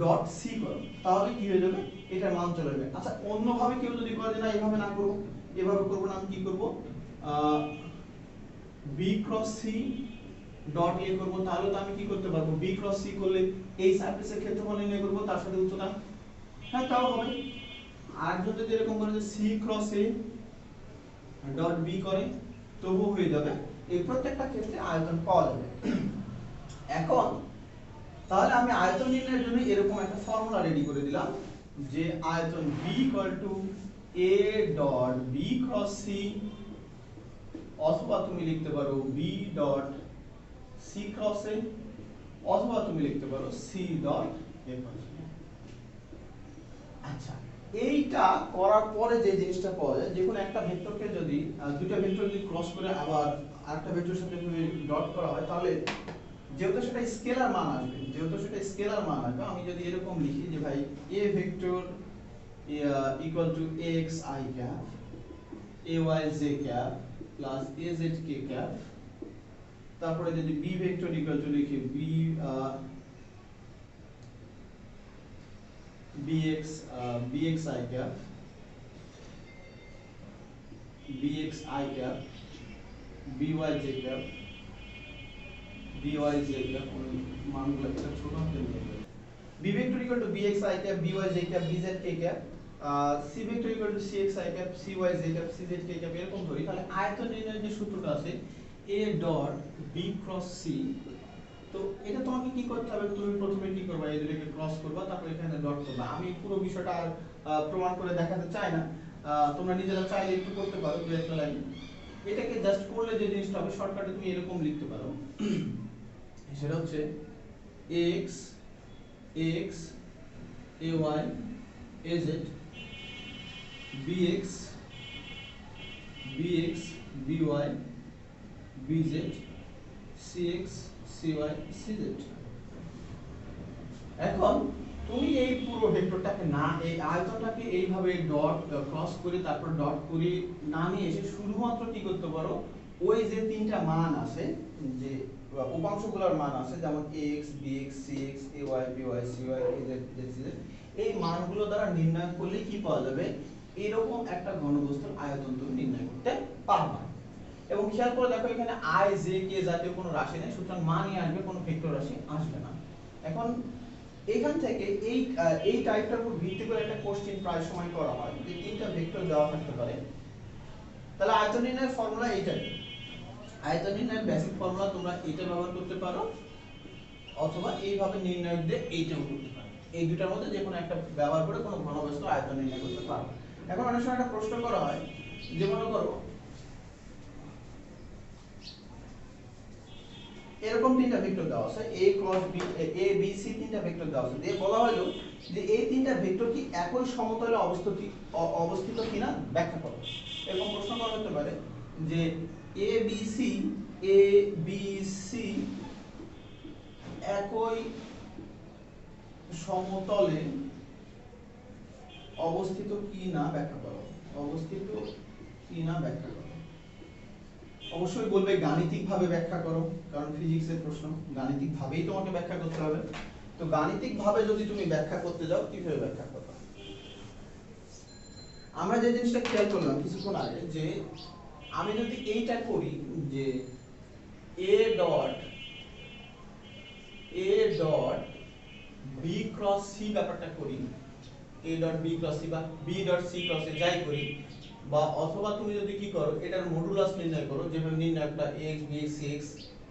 dot C করো, তাহলে কি হয়ে যাবে, এটার মান চলে যাবে। আচ্ছা অন্যভাবে কেউ যদি বলে যে না এভাবে না করব, এভাবে করব না, আমি কি করব, b cross c dot A করব, তাহলে তো আমি কি করতে পারবো, b ক্রস c করলে এই সারফেসের ক্ষেত্রফল নির্ণয় করব, তার সাথে উচ্চতা, হ্যাঁ তাও হবে। আর যদি এরকম করে যে c cross a dot b করে তবু হয়ে যাবে। এই প্রত্যেকটা ক্ষেত্রে আয়তন পাওয়া যাবে। এখন তাহলে আমি আয়তন নির্ণয়ের জন্য এরকম একটা ফর্মুলা রেডি করে দিলাম, যে আয়তন b a dot b cross c, অথবা তুমি লিখতে পারো b dot c cross a, অথবা তুমি লিখতে পারো c dot a cross a। আচ্ছা এইটা করার পরে যে জিনিসটা পাওয়া যায়, যে কোনো একটা ভেক্টরকে যদি দুটো ভেক্টর যদি ক্রস করে আবার আরেকটা ভেক্টরের সাথে ডট করা হয়, তাহলে যেহেতু সেটা স্কেলার মান আসবে, আমি যদি এরকম লিখি যে ভাই a vector equal two x i cap ay j cap plus az k cap, তারপরে যদি b ভেক্টর ইকুয়াল টু লিখি bx i cap by j cap byj cap, মানগুলো একটা ছোট হাতে নিয়ে নেব। b vector equal two bx i cap byj cap bz k cap, c vector equal two cx i cap cyj cap cz k cap, এরকম ধরি। তাহলে আয়তন নির্ণয়ের যে সূত্রটা আছে a dot b cross c, তো এটা তোমাকে কি করতে হবে, তুমি প্রথমে কি করবা, এই দুটোকে ক্রস করবা, তারপর এখানে ডট করবা। আমি পুরো বিষয়টা আর প্রমাণ করে দেখাতে চাই না, তোমরা নিজেরা চাইলে একটু করতে পারো দু একটা লাইন। এটাকে জাস্ট করলে যে জিনিসটা হবে, শর্টকাটে তুমি এরকম লিখতে পারো, সেটা হচ্ছে x ay az bx by bz cx cy cz। এখন তুমি এই পুরো ভেক্টরটাকে না, এই আয়তনটাকে এইভাবে ডট ক্রস করে তারপর ডট করে না নিয়ে এসে শুধুমাত্র কি করতে পারো, ওই যে তিনটা মান আছে, যে উপাংশগুলোর মান আছে, যেমন x bx cx ay by cy az cz, এই মানগুলো দ্বারা নির্ণয় করলে কি পাওয়া যাবে, এরকম একটা ঘনবস্তুর আয়তন তুমি নির্ণয় করতে পারবা। এবং খেয়াল করে দেখো এখানে i j k জাতীয় কোনো রাশি নেই, সুতরাং মানই আসবে, কোনো ভেক্টর রাশি আসবে না। এখন এখান থেকে এই টাইপটার উপর ভিত্তি করে একটা কোশ্চেন প্রায় সময় করা হয় যে তিনটা ভেক্টর দেওয়া থাকতে পারে, তাহলে আয়তন নির্ণয়ের ফর্মুলা এইটাই। আয়তন নির্ণয়ের বেসিক ফর্মুলা তোমরা এটা ব্যবহার করতে পারো, অথবা এইভাবে নির্ণয় দিয়ে এইটাও করতে পারো। এই দুটার মধ্যে যে কোনো একটা ব্যবহার করে কোনো ঘনবস্তুর আয়তন নির্ণয় করতে পারো। এখন অনেক সময় একটা প্রশ্ন করা হয় যে মনে করো এরকম তিনটা ভেক্টর দেওয়া আছে a cross b a b c তিনটা ভেক্টর দেওয়া আছে, দিয়ে বলা হলো যে এই তিনটা ভেক্টর কি একই সমতলে অবস্থিত কিনা ব্যাখ্যা করো। এরকম প্রশ্ন করা হতে পারে যে a b c একই সমতলে অবস্থিত কি না ব্যাখ্যা করো, অবস্থিত কি না ব্যাখ্যা করো। অবশ্যই বলবে গাণিতিক ভাবে ব্যাখ্যা করো, কারণ ফিজিক্সের প্রশ্ন গাণিতিক ভাবেই তোমাকে ব্যাখ্যা করতে হবে। তো গাণিতিক ভাবে যদি তুমি ব্যাখ্যা করতে যাও, কিভাবে ব্যাখ্যা করবে? আমরা যে জিনিসটা খেয়াল করলাম কিছুক্ষণ আগে, যে আমি যদি এইটা করি যে a dot b cross c ব্যাপারটা করি, a dot b cross c বা b dot c cross a যাই করি, বা অথবা তুমি যদি কি করো এটার মডুলাস নির্ণয় করো, যেভাবে নির্ণয় একটা ax bx cx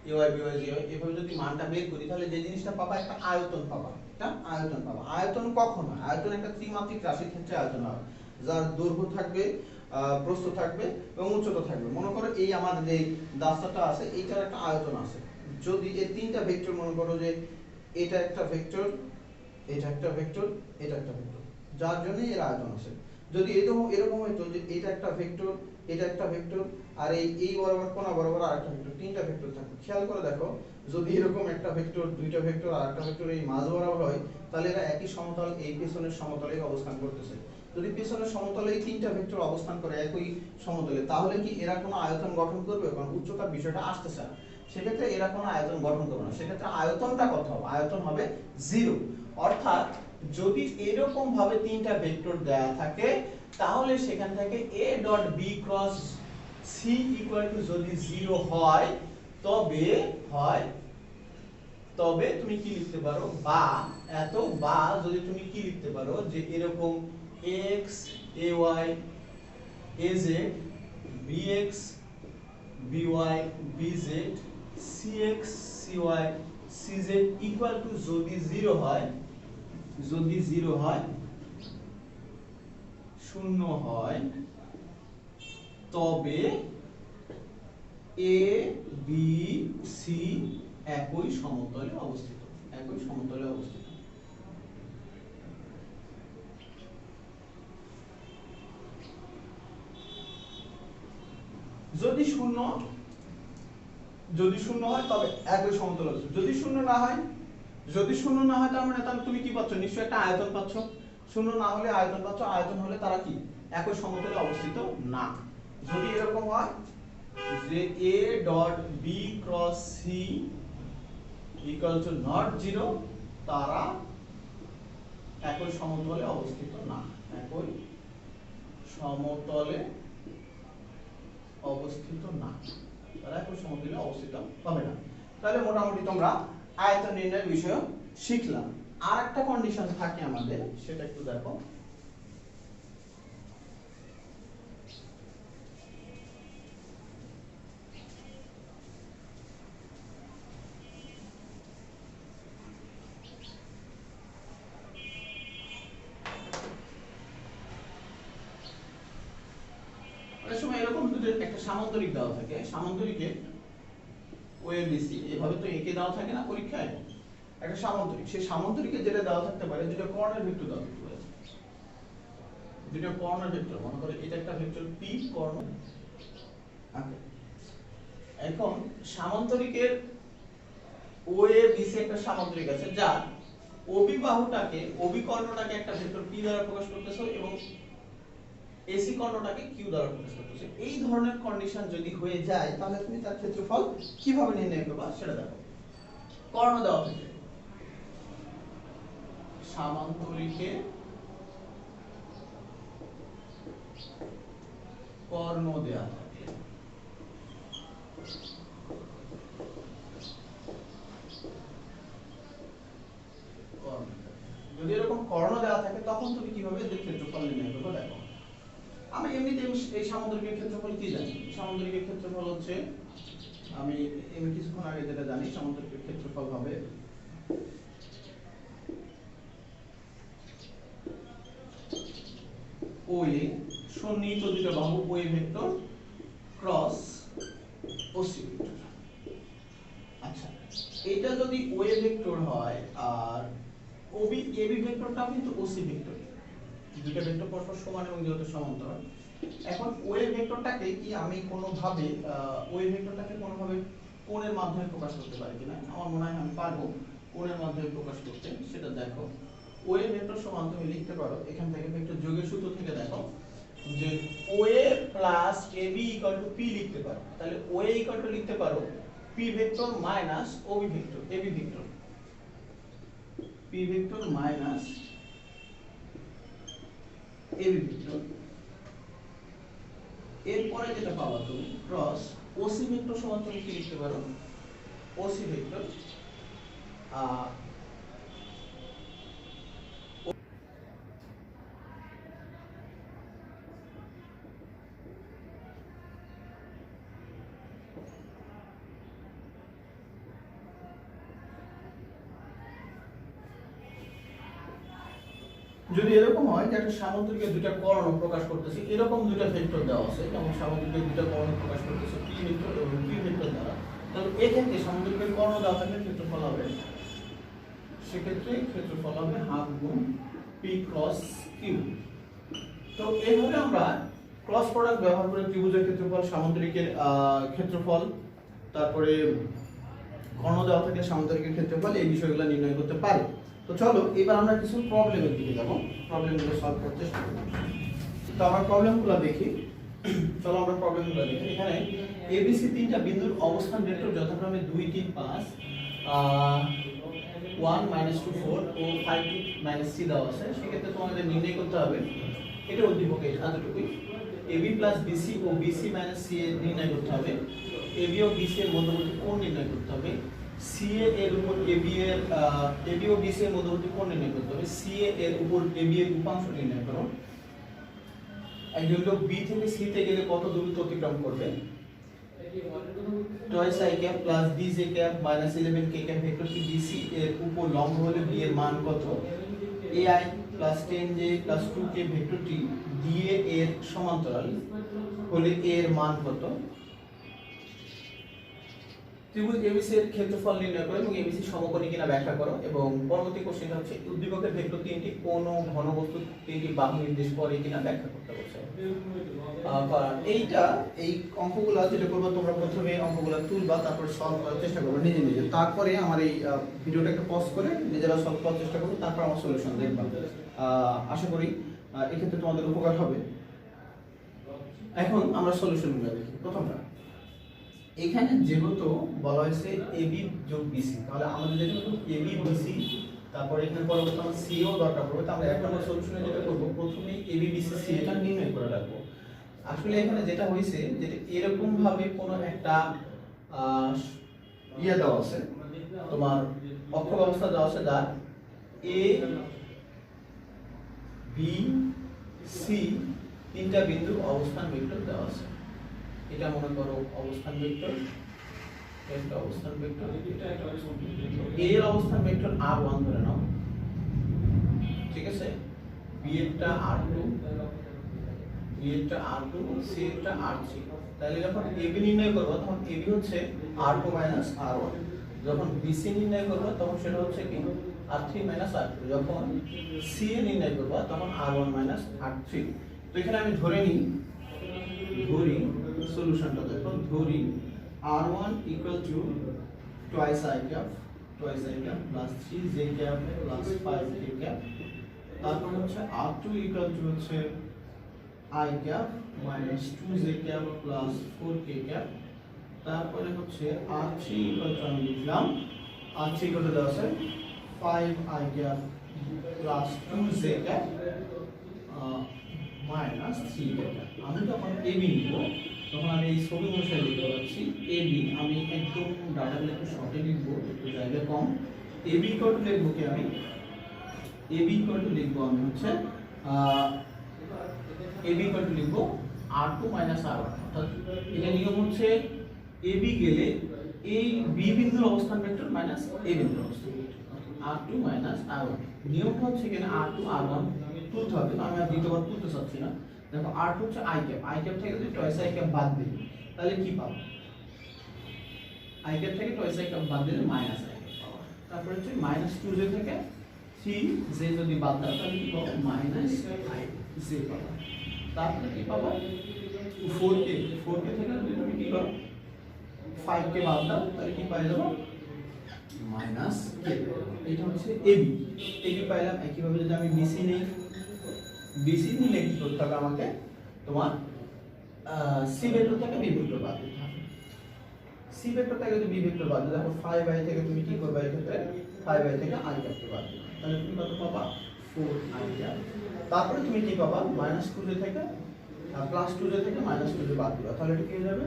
ay by zy এভাবে যদি মানটা বের করি, তাহলে যে জিনিসটা পাবা একটা আয়তন পাবা, একটা আয়তন পাবা। আয়তন কখন হয়? আয়তন একটা ত্রিমাত্রিক রাশির ক্ষেত্রে আয়তন হয়, যার দৈর্ঘ্য থাকবে, প্রস্থ থাকবে এবং উচ্চতা থাকবে। মনে করো এই আমাদের যে রাস্তাটা আছে এইটার একটা আয়তন আছে। যদি এই তিনটা ভেক্টর মনে করো যে এটা একটা ভেক্টর, এটা একটা ভেক্টর, এটা একটা ভেক্টর, যার জন্য এর আয়তন আছে। যদি এরকম হতো যে এটা একটা ভেক্টর, এটা একটা ভেক্টর, আর এই বরাবর কোণা বরাবর আরেকটা ভেক্টর, তিনটা ভেক্টর থাকবে। খেয়াল করে দেখো যদি এরকম একটা ভেক্টর, দুইটা ভেক্টর আর একটা ভেক্টর এই মাঝ বরাবর হয়, তাহলে এরা একই সমতল, এই পেছনের সমতলে অবস্থান করতেছে। যদি পেছনের সমতলে এই তিনটা ভেক্টর অবস্থান করে একই সমতলে, তাহলে কি এরা কোনো আয়তন গঠন করবে? কারণ উচ্চতার বিষয়টা আসতেছে না, সেক্ষেত্রে এরা কোনো আয়তন গঠন করবে না। সেক্ষেত্রে আয়তনটা কত হবে? আয়তন হবে 0। অর্থাৎ যদি এরকম ভাবে তিনটা ভেক্টর দেয়া থাকে, তাহলে সেখান থেকে a dot b cross c equal to যদি 0 হয়, তবে তুমি কি লিখতে পারো, বা যদি তুমি কি লিখতে পারো যে এরকম x ay az bx by bz cx cy cz equal to যদি 0 হয়, যদি 0 হয়, 0 হয়, তবে a b c একই সমতলে অবস্থিত, একই সমতলে অবস্থিত। যদি 0 হয় তবে একই সমতলে অবস্থিত। যদি 0 না হয়, তার মানে তাহলে তুমি কি পাচ্ছ? নিশ্চয়ই একটা আয়তন পাচ্ছ। 0 না হলে আয়তন পাচ্ছ, আয়তন হলে তারা কি একই সমতলে অবস্থিত না। যদি এরকম হয় যে a dot b cross c equal to not 0, তারা একই সমতলে অবস্থিত না, একই সমতলে অবস্থিত না, তারা একই সমতলে অবস্থিত হবে না। তাহলে মোটামুটি তোমরা আয়তন নির্ণয়ের বিষয় শিখলাম। আর একটা কন্ডিশন থাকে আমাদের, সেটা একটু দেখো। অনেক সময় এরকম যদি একটা সামান্তরিক দেওয়া থাকে, সামান্তরিকে ওএবিসি এভাবে তো এঁকে দেওয়া থাকে না পরীক্ষায়, একটা সামান্তরিক, সেই সামান্তরিকে যেটা দেওয়া থাকতে পারে, দুটো কর্ণের ভেক্টর দেওয়া থাকতে পারে, দুটো কর্ণের ভেক্টর। মনে করো এটা একটা ভেক্টর পি কর্ণ। এখন সামান্তরিকের ওএবিসি একটা সামান্তরিক আছে, যা ওবি বাহুটাকে, ওবি কর্ণটাকে একটা ভেক্টর পি দ্বারা প্রকাশ করতেছে এবং এসি কর্ণটাকে কিউ দ্বারা প্রকাশ করতেছে। এই ধরনের কন্ডিশন যদি হয়ে যায়, তাহলে তুমি তার ক্ষেত্রফল কিভাবে নির্ণয় করবে সেটা দেখো। কর্ণ দেওয়া থাকে, সামান্তরিকে কর্ণ দেয়া থাকে, যদি এরকম কর্ণ দেওয়া থাকে তখন তুমি কিভাবে এদের ক্ষেত্রফল নির্ণয় করবে দেখো। আমি এমনিতে এই সামুদ্রিকের ক্ষেত্রফল কি জানি? সামুদ্রিকের ক্ষেত্রফল হচ্ছে, আমি কিছুক্ষণ আগে যেটা জানি, সামুদ্রিকের ক্ষেত্রফল হবে ওএ সন্নিহিত দুটো বাহু OA vector cross OC vector. আচ্ছা, এটা যদি ওএ ভেক্টর হয় আর ওবি এবি ভেক্টরটাও কিন্তু ওসি ভেক্টর, দুটো ভেক্টর পরস্পর সমান এবং যেহেতু সমান্তরাল। এখন ওএ ভেক্টরটাকে কি আমি কোনোভাবে ওএ ভেক্টরটাকে কোনোভাবে কোণের মাধ্যমে প্রকাশ করতে পারি কিনা? আমার মনে হয় আমি পারবো কোণের মাধ্যমে প্রকাশ করতে। সেটা দেখো, ওএ ভেক্টর সমান তুমি লিখতে পারো এখান থেকে ভেক্টর যোগের সূত্র থেকে দেখো যে OA plus AB equal to P লিখতে পারো। তাহলে ওএ ইকুয়াল টু লিখতে পারো P vector minus OB vector AB vector, P vector minus AB vector. এরপরে যেটা পাবা তুমি ক্রস ওসি ভেক্টর সমান তুমি কি লিখতে পারো? ওসি ভেক্টর যদি এরকম হয় যে একটা সামুদ্রিকের দুটো কর্ণ প্রকাশ করতেছি, এরকম দুটো ভেক্টর দেওয়া আছে, যেমন সামুদ্রিকের দুটো কর্ণ প্রকাশ করতেছে পি ভেক্টর এবং কিউ ভেক্টর দ্বারা, তাহলে এক্ষেত্রে সামুদ্রিকের কর্ণ দেওয়া থাকলে ক্ষেত্রফল হবে, সেক্ষেত্রে ক্ষেত্রফল হবে হাফ গুণ পি ক্রস কিউ। তো এইভাবে আমরা ক্রস প্রোডাক্ট ব্যবহার করে ত্রিভুজের ক্ষেত্রফল, সামুদ্রিকের ক্ষেত্রফল, তারপরে কর্ণ দেওয়া থাকলে সামুদ্রিকের ক্ষেত্রফল, এই বিষয়গুলো নির্ণয় করতে পারি। তো চলো এবার আমরা কিছু প্রবলেমের দিকে যাব, প্রবলেমগুলো সলভ করতে চেষ্টা করব। তো আমরা প্রবলেমগুলো দেখি, চলো আমরা প্রবলেমগুলো দেখি। এখানে এবিসি তিনটা বিন্দুর অবস্থান ভেক্টর যথাক্রমে 2 3 5 1 -2 4 ও 5 2 -3 দেওয়া আছে। সেক্ষেত্রে তোমাদের নির্ণয় করতে হবে, এটা উদ্দীপক এতটুকুই, এবি প্লাস বিসি ও বিসি মাইনাস সি এর নির্ণয় করতে হবে, এবি ও বিসি এর মধ্যবর্তী কোণ নির্ণয় করতে হবে, সিএ এর উপর এবি ও বিসি এর মধ্যবর্তী কোণ নির্ণয় করতে হবে, সিএ এর উপর এবি এর উপাংশ নির্ণয় করো। একজন লোক বি থেকে সি তে গেলে কত দূরত্ব অতিক্রম করবে? টয়েস I cap plus B J cap minus 11 K cap ভেক্টরটি বিসি এর উপর লম্ব হলে বি এর মান কত? A I plus 10 J plus 2 K ভেক্টরটি ডিএ এর সমান্তরাল হলে এ এর মান কত? ত্রিভুজ এবিসি এর ক্ষেত্রফল নির্ণয় করো এবং এবিসি সমকোণী কিনা ব্যাখ্যা করো। এবং পরবর্তী কোশ্চেনটা হচ্ছে উদ্দীপকের ভেক্টর তিনটি কোন ও ঘনবস্তু তিনটি বাহু নির্দেশ করে কিনা ব্যাখ্যা করতে বলছে। এই অঙ্কগুলো যেটা করবে, তোমরা প্রথমে অঙ্কগুলো তুলবা, তারপর সলভ করার চেষ্টা করবে নিজে নিজে, তারপরে আমার এই ভিডিওটাকে পজ করে নিজেরা সলভ করার চেষ্টা করবে, তারপর আমার সলিউশন দেখবা। আশা করি এক্ষেত্রে তোমাদের উপকার হবে। এখন আমরা সলিউশনগুলো দেখি। প্রথমটা, এখানে যেহেতু বলা হয়েছে এবি যোগ বিসি, তাহলে আমাদের যেহেতু এবি বিসি, তারপরে এখানে পরবর্তী আমার সিও দরকার পড়বে। তো আমরা এক নম্বর সলিউশনে যেটা করব, প্রথমে এবি বিসি সি এটা নির্ণয় করে রাখবো। আসলে এখানে যেটা হয়েছে, যেটা এরকম ভাবে কোনো একটা দেওয়া আছে, তোমার অক্ষ ব্যবস্থা দেওয়া আছে, যার এ বি সি তিনটা বিন্দুর অবস্থান ভেক্টর দেওয়া আছে। এটা মনে করো অবস্থান ভেক্টর, একটা অবস্থান ভেক্টর, এর অবস্থান ভেক্টর r1 ধরে নাও, ঠিক আছে, বি এরটা r2, বি এরটা r2, সি এরটা r3। তাহলে যখন এবি নির্ণয় করব তখন এবি হচ্ছে r2 r1, যখন বিসি নির্ণয় করব তখন সেটা হচ্ছে কি r3 r2, যখন সি এ নির্ণয় করব তখন r1 r3। তো এখানে আমি ধরি সলিউশনটা দেখো, ধরি r1 equal to twice I cap plus 3 j cap plus 5 k cap, তারপর হচ্ছে r2 equal to হচ্ছে I cap minus 2 j cap plus 4 k cap, তারপরে হচ্ছে r3 equal to আমি লিখলাম r3 equal to দেওয়া আছে 5 I cap plus 2 j cap minus minus 3 এটা। আমি যখন এবি নিব তখন আমি এই ছবি অনুসারে লিখতে পাচ্ছি এবি, আমি একদম ডাটাগুলো একটু শর্টে লিখবো, একটু জায়গা কম। এবি ইকুয়াল টু লিখবো কি আমি, এবি ইকুয়াল টু লিখবো আমি হচ্ছে এবি ইকুয়াল টু লিখবো r2 মাইনাস r1, অর্থাৎ এটা নিয়ম হচ্ছে এবি গেলে এই বি বিন্দুর অবস্থান ভেক্টর মাইনাস এ বিন্দুর অবস্থান ভেক্টর, r2 মাইনাস r1। নিয়মটা হচ্ছে এখানে r2 r1 তুলতে হবে, আমি আর দ্বিতীয়বার তুলতে চাচ্ছি না। দেখো r2 হচ্ছে i ক্যাপ থেকে যদি টয়েস i ক্যাপ বাদ দিই তাহলে কি পাবো, i ক্যাপ থেকে টয়েস i ক্যাপ বাদ দিলে মাইনাস i ক্যাপ পাবো। তারপর হচ্ছে মাইনাস 2j থেকে 3j যদি বাদ দাও তাহলে কি পাবো, মাইনাস 5j পাবো। তারপরে কি পাবো, 4k থেকে যদি তুমি কি করো 5k বাদ দাও তাহলে কি পাই যাবো, মাইনাস k। এটা হচ্ছে এবি, এবি পাইলাম। একইভাবে যদি আমি বিসি নেই, বিসি নিলে কি করতে হবে আমাকে, তোমার সি ভেক্টর থেকে বি ভেক্টর বাদ দিতে হবে। সি ভেক্টর থেকে যদি বি ভেক্টর বাদ দিই, দেখো 5i থেকে তুমি কি করবে, এই ক্ষেত্রে 5i থেকে i ক্যাপকে বাদ দিবে, তাহলে তুমি কত পাবা, 4i ক্যাপ। তারপরে তুমি কি পাবা, মাইনাস 2j থেকে প্লাস 2j থেকে মাইনাস 2j বাদ দিবা, তাহলে এটা কি হয়ে যাবে,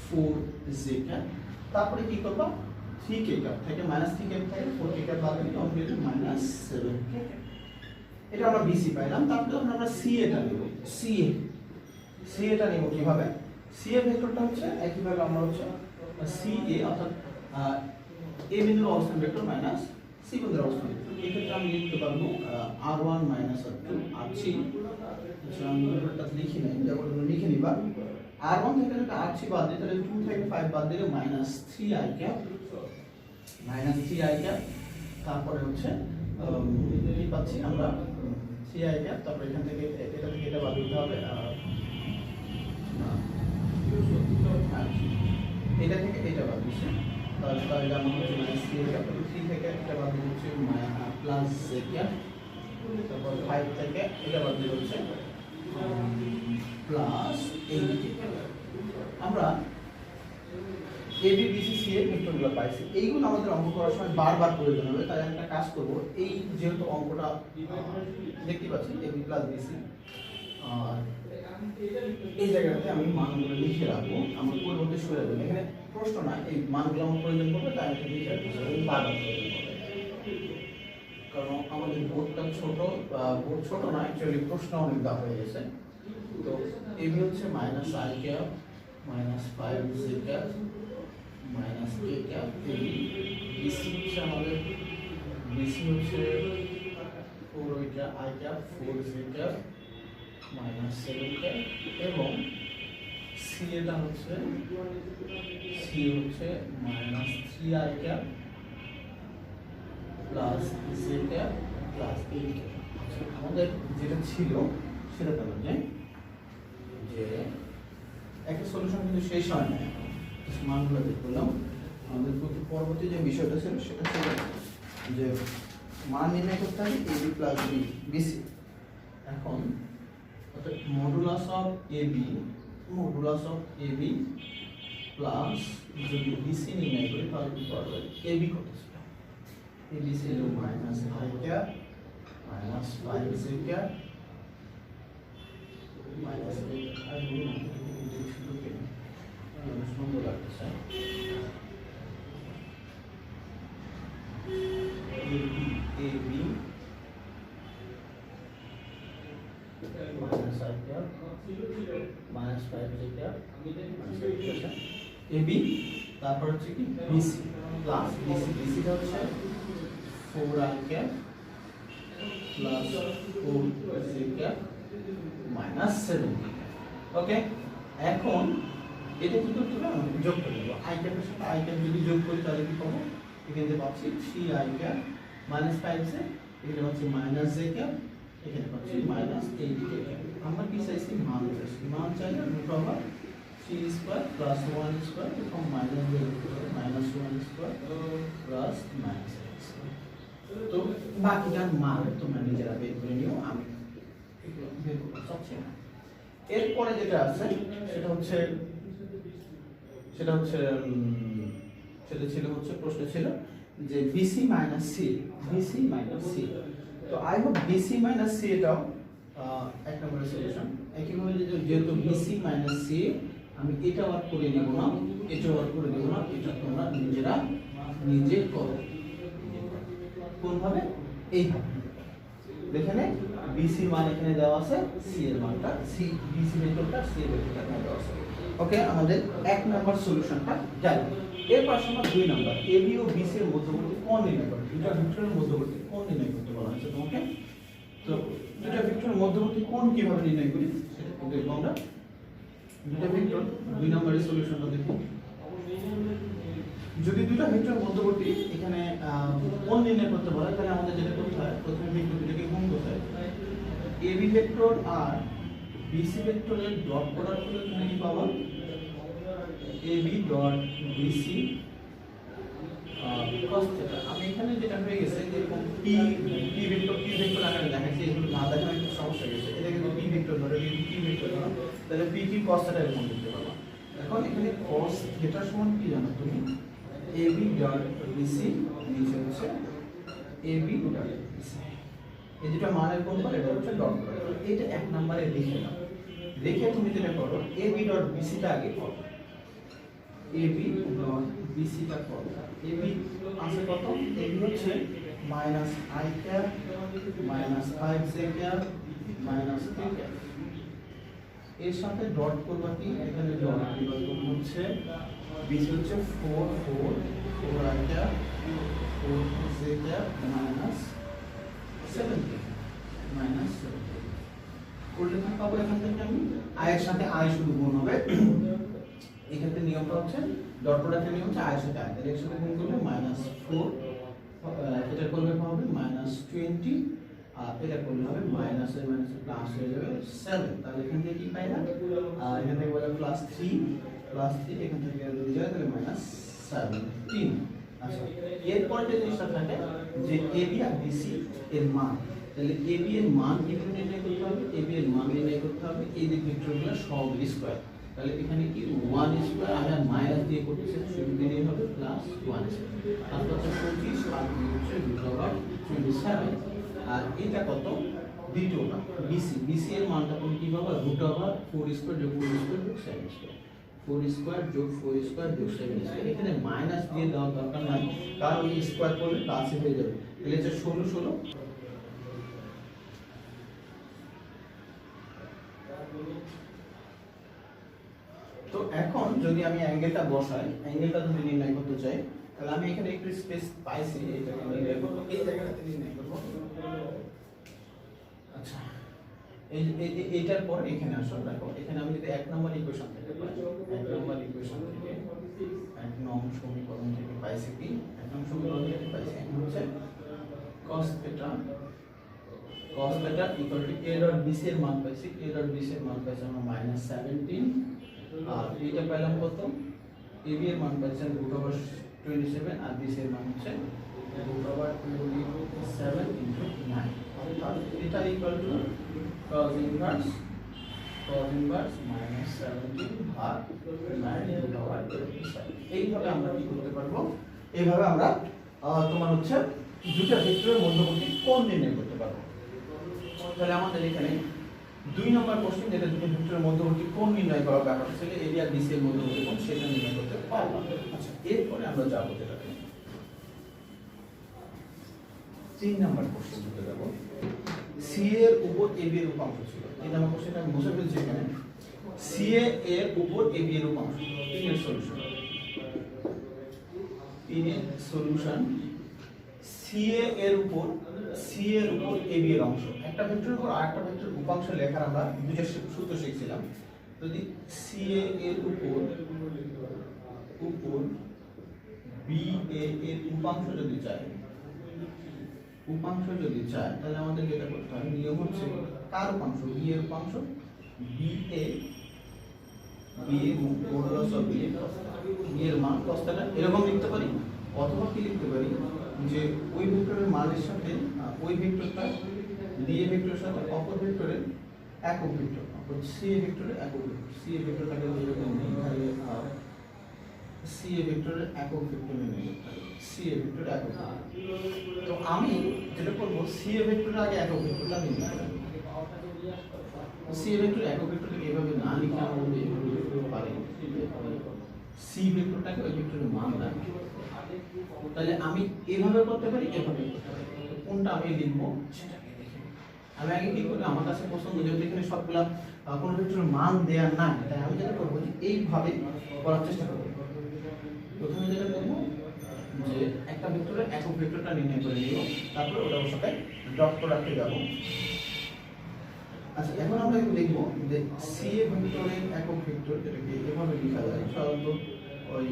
4j ক্যাপ। তারপরে কি করবা, 3k ক্যাপ থেকে মাইনাস 3k থেকে 4k ক্যাপ বাদ দিলে তখন কি হবে, মাইনাস 7k ক্যাপ। এটা আমরা বিসি পাইলাম। তারপরে আমরা সি এটা নিব, সি এটা নিব কিভাবে, সি এর ভেক্টরটা হচ্ছে একইভাবে আমরা হচ্ছে সি এ অর্থাৎ এ বিন্দুর অবস্থান ভেক্টর মাইনাস সি বিন্দুর অবস্থান ভেক্টর। এই ক্ষেত্রে আমি লিখতে পারবো r1 মাইনাস r2 r3। আচ্ছা আমি এটা লিখি নাই, যখন লিখে নিবা r1 থেকে যদি r3 বাদ দিই তাহলে 2 থেকে 5 বাদ দিলে minus 3i cap, minus 3i cap. তারপরে হচ্ছে কি পাচ্ছি আমরা, 3i ক্যাপ। তারপর এখান থেকে এটা থেকে এটা বাদ দিতে হবে, এটা থেকে এটা বাদ দিচ্ছে, তাহলে আমার হচ্ছে মাইনাস 3 ক্যাপ। 3 থেকে এটা বাদ দিলে হচ্ছে প্লাস j ক্যাপ। তারপর 5 থেকে এটা বাদ দিলে হচ্ছে প্লাস 8k ক্যাপ। আমরা এবি বিসি সি এর ভেক্টরগুলো পাইছি, এইগুলো আমাদের অঙ্ক করার সময় বারবার প্রয়োজন হবে। তাই আমি একটা কাজ করব, এই যেহেতু অঙ্কটা দেখতে পাচ্ছি এবি প্লাস বিসি, আর এই জায়গাতে আমি মানগুলো লিখে রাখবো, আমার পরবর্তী সরে যাবে। এখানে প্রশ্ন না, এই মানগুলো আমার প্রয়োজন পড়বে, তাই আমি লিখে রাখবো, বারবার প্রয়োজন পড়বে। কারণ আমাদের বোর্ডটা ছোট, বোর্ড ছোট না, অ্যাকচুয়ালি প্রশ্ন অনেক দেওয়া হয়ে গেছে। তো এবি হচ্ছে minus i cap minus 5j cap minus k cap AB. BC হচ্ছে আমাদের, বিসি হচ্ছে 4i cap 4j cap minus 7 cap. এবং সি এটা হচ্ছে, সি হচ্ছে minus 3i cap plus j cap plus 8 cap. আমাদের যেটা ছিল সেটা হলো যে একটা সলিউশন কিন্তু শেষ হয় না, মানগুলো দেখলাম। আমাদের পরবর্তী যে বিষয়টা ছিল সেটা ছিল যে মান নির্ণয় করতে হবে এবি প্লাস বিসি। এখন অর্থাৎ modulus of AB, modulus of AB plus যদি বিসি নির্ণয় করি তাহলে কি পাবো, এবি কত ছিল, এবি ছিল minus i cap minus 5j cap minus 8 আর সুন্দর লাগতেছে। AB minus i cap minus 5j cap AB. তারপর হচ্ছে কি বিসি প্লাস বিসি, বিসিটা হচ্ছে 4i cap plus 4j cap minus 7। Okay, এখন এটা কি করতে হবে, যোগ করে দেবো। i ক্যাপের সাথে i ক্যাপ যদি যোগ করি তাহলে কি পাবো, এখানে পাচ্ছি 3i ক্যাপ মাইনাস 5j, এখানে পাচ্ছি মাইনাস j ক্যাপ, এখানে পাচ্ছি মাইনাস 8k ক্যাপ। আমরা কি চাইছি, মান চাইছি। মান চাইলে root over 3 square plus 1 square এবং minus minus 1 square plus minus 8 square. তো বাকিটার মান তোমরা নিজেরা বের করে নিও, আমি এগুলো বের করতে চাচ্ছি না। এরপরে যেটা আছে সেটা হচ্ছে সেটা ছিল হচ্ছে প্রশ্ন ছিল যে BC minus C, BC minus C. তো I hope BC minus C এটাও এক নম্বরের সলিউশন। একইভাবে যেহেতু বিসি মাইনাস সি, আমি এটা ওয়ার্ক করে নেব না, এটা ওয়ার্ক করে নেব না, এটা তোমরা নিজে করো। কোনভাবে? এইভাবে। এখানে বিসি মান এখানে দেওয়া আছে, সি এর মানটা, সি বিসি ভেক্টরটা সি এর ভেক্টরটা এখানে দেওয়া আছে। ওকে, আমাদের এক নাম্বার সলিউশনটা গেল। এরপর আমরা 2 নাম্বার এবি ও বিসি এর মধ্যবর্তী কোণ নির্ণয় করব। দুটো ভেক্টরের মধ্যবর্তী কোণ নির্ণয় করতে বলা হয়েছে তোমাকে। তো দুটো ভেক্টরের মধ্যবর্তী কোণ কিভাবে নির্ণয় করি সেটা দেখব আমরা। দুটো ভেক্টর 2 নম্বরের সলিউশনটা দেখো। যদি দুটো ভেক্টরের মধ্যবর্তী এখানে কোণ নির্ণয় করতে বলা হয়, তাহলে আমাদের যেটা করতে হয়, প্রথমে ভেক্টর দুটোকে গুণ করতে হয়। এবি ভেক্টর আর বিসি ভেক্টরের ডট প্রোডাক্ট করলে তুমি কি পাবা? AB dot BC cos θ। আমি এখানে যেটা হয়ে গেছে যে এরকম পি ভেক্টর আকারে দেখাচ্ছি, এগুলো না দেখানো একটু সমস্যা গেছে। এটা কিন্তু পি ভেক্টর ধরে, যদি পি ভেক্টর ধরো তাহলে পি কি cos θ এরকম লিখতে পারবা। এখন এখানে cos θ সমান কি জানো তুমি? এবি ডট বিসি, নিচে হচ্ছে এবি ডট বিসি। এই দুটো মানের কোণ করে এটা হচ্ছে ডট প্রোডাক্ট। এটা এক নম্বরে লিখে নাও। রেখে তুমি যেটা করো, এবি ডট বিসি টা আগে করো। এবি ডট বিসি টা করো। এবি আছে কত? এবি হচ্ছে minus I cap minus 5 J cap minus 3 cap. এর সাথে ডট করবা কি? এখানে ডট বিভাজন হচ্ছে বিসি হচ্ছে 4 4 4 I cap 4 J cap minus 7 cap minus 7 cap. করলে কি পাবো? এখান থেকে আমি আই এর সাথে আই শুধু গুণ হবে। এক্ষেত্রে নিয়মটা হচ্ছে ডট প্রোডাক্টের নিয়ম হচ্ছে আই এর সাথে আই, তাহলে এর সাথে গুণ করলে -4, এটা করলে হবে -20, আর এটা করলে হবে মাইনাস এর মাইনাস প্লাস হয়ে যাবে 7। তাহলে এখান থেকে কি পাই না? এখান থেকে বলে +3 এখান থেকে যদি যায় তাহলে -17। আচ্ছা, এরপরে যে জিনিসটা থাকে যে এবি আর বিসি এর মান, তাহলে এবি এর মান কিভাবে নির্ণয় করতে হবে? এবি এর মান নির্ণয় করতে হবে এই যে ভেক্টরগুলো সব স্কয়ার। তাহলে এখানে কি 1 স্কয়ার আর মাইনাস দিয়ে করতেছে, শুধু দিলেই হবে +1 স্কয়ার। তারপর হচ্ছে 25 আর দুই হচ্ছে √27। আর এটা কত? দ্বিতীয়টা বিসি এর মানটা তুমি কি পাবা? √4 স্কয়ার যোগ 4 স্কয়ার যোগ 7 স্কয়ার। 4 স্কয়ার যোগ 4 স্কয়ার যোগ 7 স্কয়ার। এখানে মাইনাস দিয়ে দেওয়ার দরকার নাই, কারণ এই স্কয়ার করলে প্লাসে হয়ে যাবে। তাহলে হচ্ছে 16 তো এখন যদি আমি অ্যাঙ্গেলটা বসাই, অ্যাঙ্গেলটা যদি নির্ণয় করতে চাই, তাহলে আমি এখানে একটু স্পেস পাইছি, এটাকে নির্ণয় করব, এই জায়গাটাতে নির্ণয় করব। আচ্ছা, এইটার পর এখানে আসো। দেখো এখানে আমি যদি 1 নম্বর ইকুয়েশন থেকে পাই, 1 নম্বর ইকুয়েশন থেকে 1 নং সমীকরণ থেকে পাইছি কি? 1 নং সমীকরণ থেকে পাইছি এখন হচ্ছে cos θ ইকুয়াল টু a ডট bc এর মান পাইছি, a ডট bc এর মান পাইছি আমরা -17। আর এইটা পেলাম কত? ab এর মান পাইছেন √27 আর bc এর মান হচ্ছে √27 * 9। অর্থাৎ এটা ইকুয়াল টু cos ইনভার্স -17 ভাগ 9/27। এইভাবে আমরা কি করতে পারবো? এইভাবে আমরা তোমার হচ্ছে দুটো ভেক্টরের মধ্যবর্তী কোণ নির্ণয় করতে পারবো। তাহলে আমাদের এখানে 2 নম্বর কোশ্চেন, যেটা দুটো ভেক্টরের মধ্যবর্তী কোণ নির্ণয় করার ব্যাপার ছিল, এবি আর বিসি এর মধ্যবর্তী কোণ, সেটা নির্ণয় করতে পারলাম। আচ্ছা, এরপরে আমরা যাব যেটাতে 3 নম্বর কোশ্চেন দিতে যাব। সি এর উপর এবি এর উপাংশ ছিল। এই নাম্বার কোশ্চেনটা আমি মুছে ফেলছি এখানে। সি এর উপর এবি এর উপাংশ, 3 এর সলিউশন। 3 এর সলিউশন, সি এর উপর এবি এর অংশ। একটা ভেক্টরের উপর আরেকটা ভেক্টরের উপাংশ লেখার আমরা দুটো সূত্র শিখছিলাম। যদি সি এর উপর বি এর উপাংশ যদি চাই, তাহলে আমাদের যেটা করতে হয়, নিয়ম হচ্ছে কার উপাংশ? বি এর উপাংশ, বি এর মডুলাস অফ বি এর মান cos θ এরকম লিখতে পারি, অথবা কি লিখতে পারি যে ওই ভেক্টরের মানের সাথে ওই ভেক্টরটা ডি এ ভেক্টরের সাথে অপর ভেক্টরের একক ভেক্টর, অপর সি এ ভেক্টরের একক ভেক্টর। সি এ ভেক্টরটাকে এরকম নেই, তাহলে সি এ ভেক্টরের একক ভেক্টর নেই, সি এ ভেক্টর একক। তো আমি যেটা করব, সি এ ভেক্টরের আগে একক ভেক্টরটা নির্ণয় করব। সি ভেক্টর একক ভেক্টরকে এভাবে না লিখে আমরা যদি এভাবে লিখতে পারি, সি ভেক্টরটাকে ওই ভেক্টরের মান দাও, তাহলে আমি এভাবে করতে পারি, এভাবে করতে পারি। কোনটা আমি লিখবো সেটা আমি আগে কি করি, আমার কাছে পছন্দ যেহেতু এখানে সবগুলা কোনো ভেক্টরের মান দেয়া নাই, তাই আমি যেটা করবো যে এইভাবে করার চেষ্টা করবো। প্রথমে যেটা করবো যে একটা ভেক্টরের একক ভেক্টরটা নির্ণয় করে নিব, তারপর ওটার সাথে ডট প্রোডাক্টে যাব। আচ্ছা, এখন আমরা দেখব যে সি এ ভেক্টরের একক ভেক্টর যেটাকে এভাবে লেখা যায় সাধারণত ওই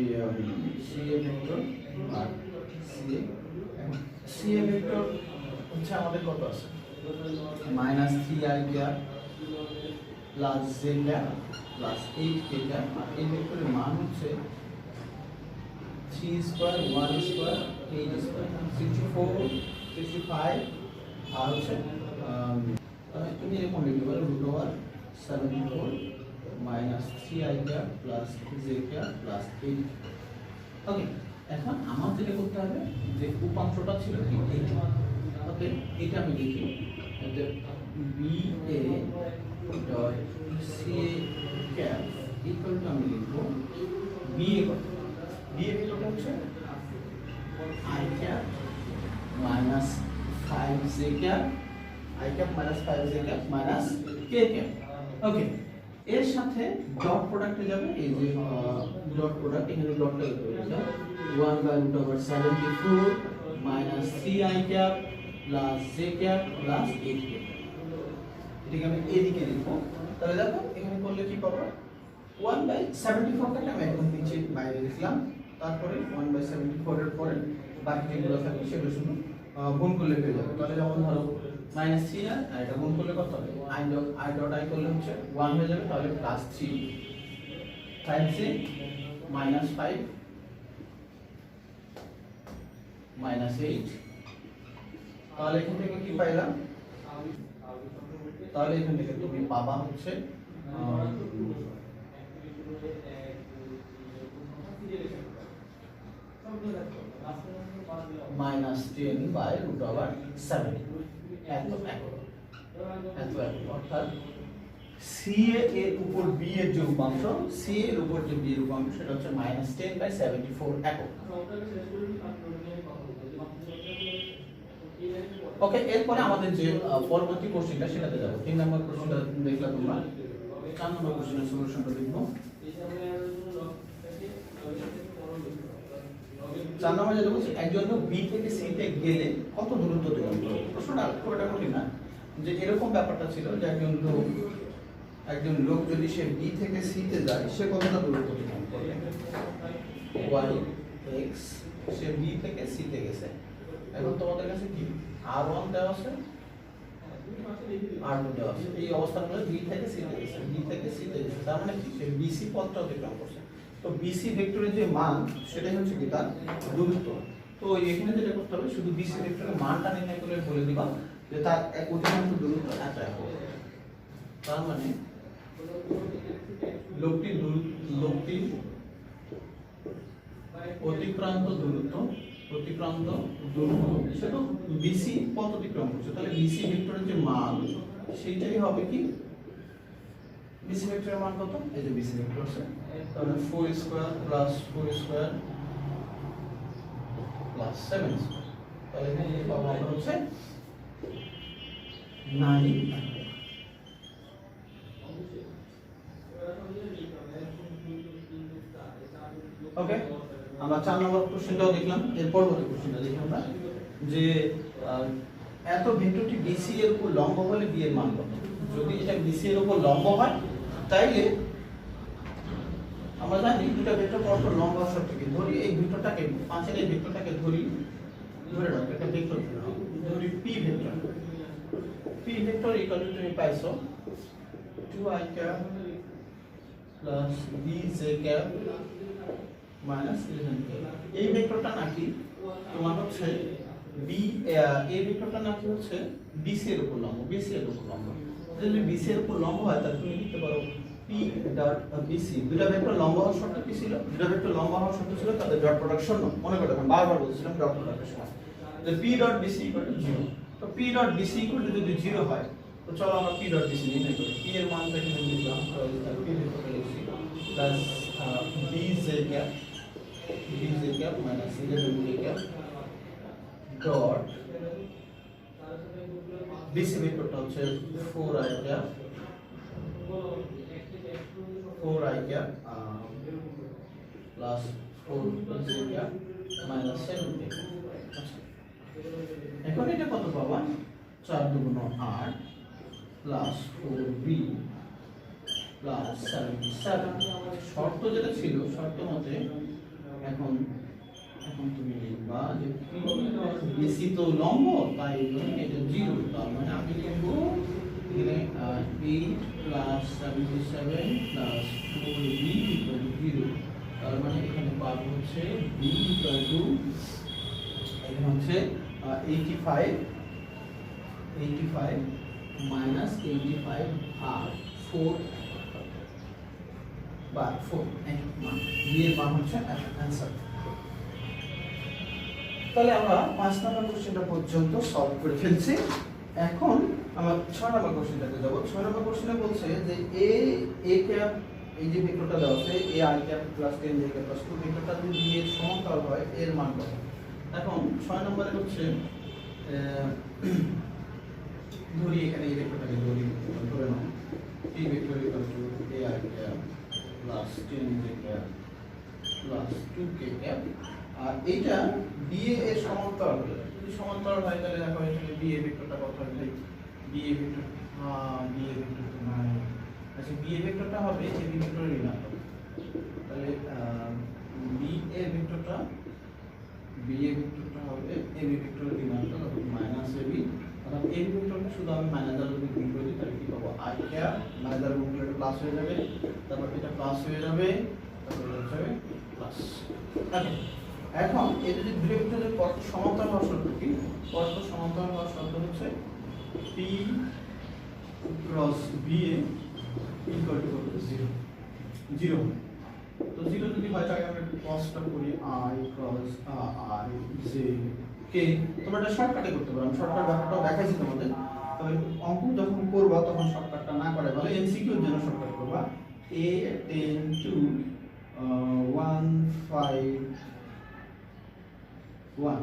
সি এ ভেক্টর আর সি এ। এখন সি এ ভেক্টর হচ্ছে আমাদের কত আছে, -3i cap plus J cap plus 8k cap, আর এই ভেক্টরের মান হচ্ছে 3 স্কয়ার 1 স্কয়ার 8 স্কয়ার 64 65 আর হচ্ছে তুমি এরকম লিখতে পারো √74 -3i cap plus J cap plus 8। ওকে, এখন আমার যেটা করতে হবে যে উপাংশটা ছিল কি এইটা। ওকে, এটা আমি লিখি যে B A dot C A cap equal to আমি লিখব বি এ কত, বি এ ভেক্টরটা হচ্ছে i cap minus 5j cap, i cap minus 5j cap minus k cap. Okay, এর সাথে ডট প্রোডাক্টে যাবে, এই যে ডট প্রোডাক্ট এখানে ডটটা করে দাও 1/√74 minus 3i cap plus j cap plus 8 cap. এটাকে আমি এদিকে লিখবো, তাহলে দেখো এখানে করলে কি পাবো 1/74 কাটা আমি একদম নিচে বাইরে লিখলাম, তারপরে 1/74 এর পরে বাকি যেগুলো থাকে সেগুলো শুধু গুণ করলে পেয়ে যাবে। তাহলে যেমন ধরো -3 আর এটা গুণ করলে কত হবে, i ডট i করলে হচ্ছে 1 হয়ে যাবে, তাহলে +3 5c -5 -8। তাহলে এখান থেকে কি পাইলাম, তাহলে এখান থেকে তুমি পাবা হচ্ছে -10/√7 অর্থাৎ সি এর উপর বি এর যে উপাংশ, সি এর উপর যে বি এর উপাংশ সেটা হচ্ছে -10/74 একক। ওকে, এরপরে আমাদের যে পরবর্তী কোশ্চেনটা সেটাতে যাব। 3 নম্বর কোশ্চেনটা দেখলা তোমরা, 4 নম্বর কোশ্চেনের সলিউশনটা দেখব। 4 নম্বর যেটা বলছে একজন লোক বি থেকে সি তে গেলে কত দূরত্ব অতিক্রম করবে। প্রশ্নটা খুব একটা কঠিন না, যে এরকম ব্যাপারটা ছিল যে একজন লোক যদি সে বি থেকে সি তে যায় সে কতটা দূরত্ব অতিক্রম করবে। y x সে বি থেকে সি তে গেছে, এখন তোমাদের কাছে কি r1 দেওয়া আছে r2 দেওয়া আছে, এই অবস্থানগুলো বি থেকে সি তে গেছে, বি থেকে সি তে গেছে, তার মানে কি সে বিসি পথটা অতিক্রম করছে। তো বিসি ভেক্টরের যে মান সেটাই হচ্ছে কি তার দূরত্ব। তো এখানে যেটা করতে হবে শুধু বিসি ভেক্টরের মানটা নির্ণয় করে বলে দিবা যে তার অতিক্রান্ত দূরত্ব এত একক। তার মানে লোকটির অতিক্রান্ত দূরত্ব সেটা বিসি পথ অতিক্রম করছে, তাহলে বিসি ভেক্টরের যে মান সেইটাই হবে কি, বিসি ভেক্টরের মান কত, এই যে বিসি ভেক্টর আছে, তাহলে 4 square plus 4 square plus 7 square, তাহলে এখানে পাবো আমরা হচ্ছে 9। ওকে, আমরা 4 নম্বর কোশ্চেনটাও দেখলাম। এর পরবর্তী কোশ্চেনটা দেখি আমরা যে এত ভেক্টরটি বিসি এর উপর লম্ব হলে বি এর মান কত। যদি এটা বিসি এর উপর লম্ব হয় তাইলে আমরা জানি দুটো ভেক্টর পরস্পর লম্ব হওয়ার শর্তে কি, ধরি এই ভেক্টরটাকে পাঁচের এই ভেক্টরটাকে ধরে নাও একটা ভেক্টর ধরি পি ভেক্টর ইকুয়াল টু তুমি পাইছো 2i cap plus bj cap minus 11k। এই ভেক্টরটা নাকি তোমার হচ্ছে এই ভেক্টরটা নাকি হচ্ছে BC এর উপর লম্ব, যদি BC এর উপর লম্ব হয় তাহলে তুমি লিখতে পারো P ডট BC। দুটো ভেক্টর লম্ব হওয়ার শর্ত কি ছিল, তাদের ডট প্রোডাক্ট শূন্য। মনে করে আমি বারবার বলছিলাম ডট প্রোডাক্টের সময় যে P dot BC equal to 0। তো P dot BC equal to যদি 0 হয় তো চলো আমরা পি ডট ডিসি নির্ণয় করি। পি এর মানটা এখানে লিখলাম, তো পি এর কথা লিখছি plus B J cap minus eleven J cap dot DC ভেক্টরটা হচ্ছে 4i cap plus 4 J cap minus 7 J cap. এখন এটা কত পাবা, 4 দুগুণ 8 প্লাস 4b প্লাস 77। শর্ত যেটা ছিল শর্ত মতে এখন তুমি লিখবা যে বিসি তো লম্ব, তাই এটা 0, তার মানে আমি লিখবো এখানে 8 plus 77 plus 4b equal to 0। তার মানে এখানে পাবো হচ্ছে b ইকুয়াল টু এখানে হচ্ছে 85 মাইনাস 85 আর 4 বাই 4 বি এর মান হচ্ছে অ্যান্সার। তাহলে আমরা 5 নম্বর কোশ্চেনটা পর্যন্ত সলভ করে ফেলছি। এখন আমরা 6 নম্বর কোশ্চেনটাতে যাব। 6 নম্বর কোশ্চেনে বলছে যে এ ক্যাপ, এই যে ভেক্টরটা দেওয়া আছে এ I cap plus 10 J cap plus 2 ভেক্টরটা যদি বি এর সমান্তরাল হয় এর মান কত। এখন 6 নম্বরে হচ্ছে ধরি এখানে এই ভেক্টরটাকে ধরে নাও P vector equal to A I cap plus 10 J cap plus 2k cap, আর এইটা বিএ এর সমান্তরাল হলে, যদি সমান্তরাল হয় তাহলে দেখো এখানে বিএ ভেক্টরটা কত হবে ভাই, বিএ ভেক্টর মানে আচ্ছা বিএ ভেক্টরটা হবে এবি ভেক্টরের ঋণাত্মক। তাহলে বিএ ভেক্টরটা হবে এবি ভেক্টরের ঋণাত্মক অর্থাৎ মাইনাস এবি। অর্থাৎ এবি ভেক্টরকে শুধু আমি মাইনাস দ্বারা যদি গুণ করে দিই তাহলে কি পাবো, আই ক্যাপ মাইনাস দ্বারা গুণ করলে এটা প্লাস হয়ে যাবে, তারপর এটা প্লাস হয়ে যাবে, তারপর এটা হয়ে যাবে প্লাস। এখন এটা যদি দুই ভেক্টরের পরস্পর সমান্তরাল হওয়ার শর্ত কি, পরস্পর সমান্তরাল হওয়ার শর্ত হচ্ছে P cross BA equal to 0। তো 0 যদি হয় তাহলে আমরা ক্রসটা করি I cross I J K. তোমরা এটা শর্টকাটে করতে পারো, আমি শর্টকাট ব্যাপারটাও দেখাইছি তোমাদের। তবে অঙ্ক যখন করবা তখন শর্টকাটটা না করে ভালো, এমসিকিউ এর জন্য শর্টকাট করবা। a 10 to 1 5 1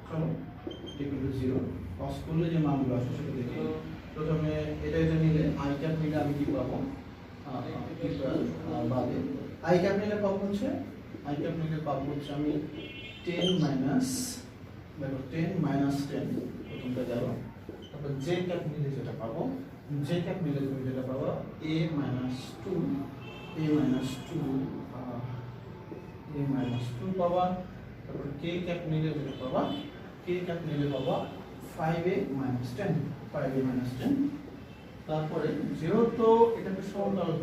চলো ইকুয়াল টু 0 cos করলে যে মানগুলো আসে সেটা দেখি। প্রথমে এটা নিলে আই ক্যাপ নিলে আমি কি পাবো, বাদে আই ক্যাপ নিলে পাবো হচ্ছে আমি 10 মাইনাস, দেখো 10 মাইনাস 10 প্রথমটা গেল। তারপর জে ক্যাপ নিলে যেটা পাবো, জে ক্যাপ নিলে তুমি যেটা পাবো a মাইনাস 2 পাবা। তারপর কে ক্যাপ নিলে যেটা পাবা, পাবা 5a মাইনাস 10। তারপরে যেহেতু এটাকে সমান্তরাল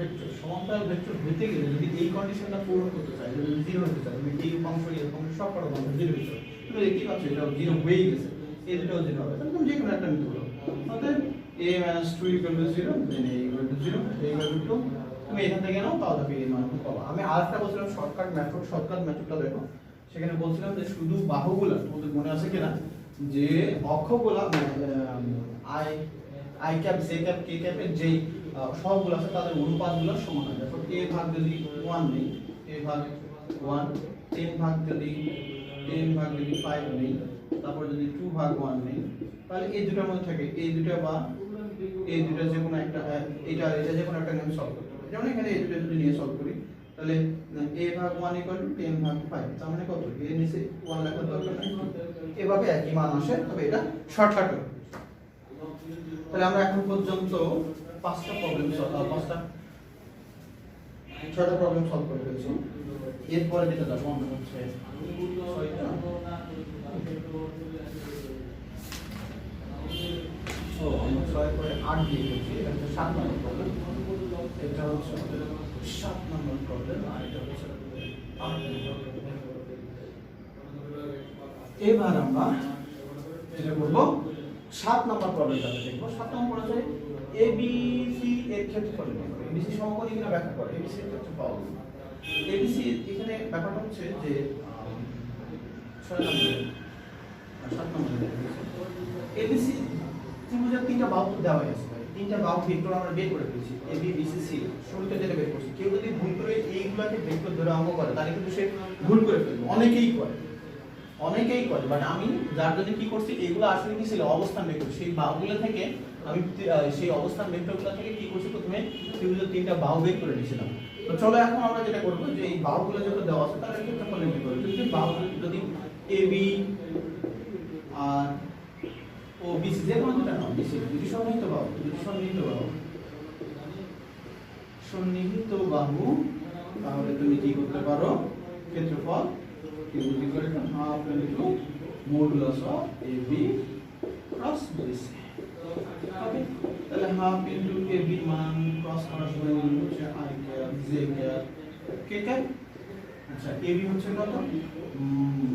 ভেক্টর হইতে গেলে যদি এই কন্ডিশনটা পূরণ করতে চাই, যদি 0 হতে চাই, তুমি এই অংশ সব কটা অংশ 0 হতে চাই, তুমি দেখতে পাচ্ছ এটা 0 হয়ে গেছে, এই দুটোও 0 হবে, তাহলে তুমি যে কোনো একটা নিতে পারো। অতএব a - 2 = 0, দেন a = 0, a = 2। তুমি এখান থেকে নাও, তাহলে তুমি এই মানটা পাবা। আমি আরেকটা বলছিলাম শর্টকাট মেথডটা দেখো, সেখানে বলছিলাম যে শুধু বাহুগুলা, তোমাদের মনে আছে কিনা, যে অক্ষগুলা আই ক্যাপ জে ক্যাপ কে ক্যাপের যেই সবগুলো আছে তাদের অনুপাতগুলো সমান হয়। দেখো a ভাগ যদি 1 নেই, a ভাগ 1, 10 ভাগ যদি 5 নেই, তারপর যদি 2 ভাগ 1 নেই, তাহলে এই দুটোর মধ্যে থাকে এই দুটো বা এই দুটো যে কোনো একটা, এটা যে কোনো একটা নিয়ে সলভ করতে হবে। যেমন এখানে এই দুটো যদি নিয়ে সলভ করি তাহলে a ভাগ 1 = 10 ভাগ 5, তার মানে কত, এর নিচে 1 লেখার দরকার নেই, এভাবে একই মান আসে, তবে এটা শর্টকাট। তাহলে আমরা এখন পর্যন্ত 6টা প্রবলেম সলভ করে ফেলেছি। এরপরে যেটা যাবো আমরা হচ্ছে 6 করে 8 দিয়ে ফেলছি। এটা হচ্ছে 7 নম্বর প্রবলেম, এটা হচ্ছে 7 নম্বর প্রবলেম, আর এটা হচ্ছে 8 নম্বর প্রবলেম। এবার আমরা এটা করবো 7 নম্বর প্রবলেমটাতে দেখবো। 7 নম্বর আছে এবিসি এর ক্ষেত্রফল নির্ণয় করো। এবিসি সমকোণী কিনা ব্যাখ্যা করো। এবিসি এর ক্ষেত্রফল, এবিসি এখানে ব্যাপারটা হচ্ছে যে 7 নম্বরে এবিসি ত্রিভুজের 3টা বাহু দেওয়া আছে, তিনটা বাহু ভেক্টর আমরা বের করে ফেলছি A B B C C শুরুতে যেটা বের করছি কেউ যদি ভুল করে এইগুলাকে ভেক্টর ধরে অঙ্ক করে তাহলে কিন্তু সে ভুল করে ফেলবে অনেকেই করে বাট আমি যার জন্য কি করছি এগুলো আসলে কি ছিল অবস্থান ভেক্টর সেই বাহুগুলো থেকে আমি সেই অবস্থান ভেক্টরগুলো থেকে কি করছি প্রথমে ত্রিভুজের তিনটা বাহু বের করে নিয়েছিলাম তো চলো এখন আমরা যেটা করব যে এই বাহুগুলো যত দেওয়া আছে তার ক্ষেত্রফল নির্ণয় করব যদি বাহু যদি A B R O B C যে কোনো দুটো নাও বি সি দুটি সন্নিহিত বাহু তাহলে তুমি কি করতে পারো ক্ষেত্রফল is equal to half into modulus of AB cross BC. Okay, তাহলে half into AB মান cross করার সময় হচ্ছে I cap J cap K cap আচ্ছা AB হচ্ছে কত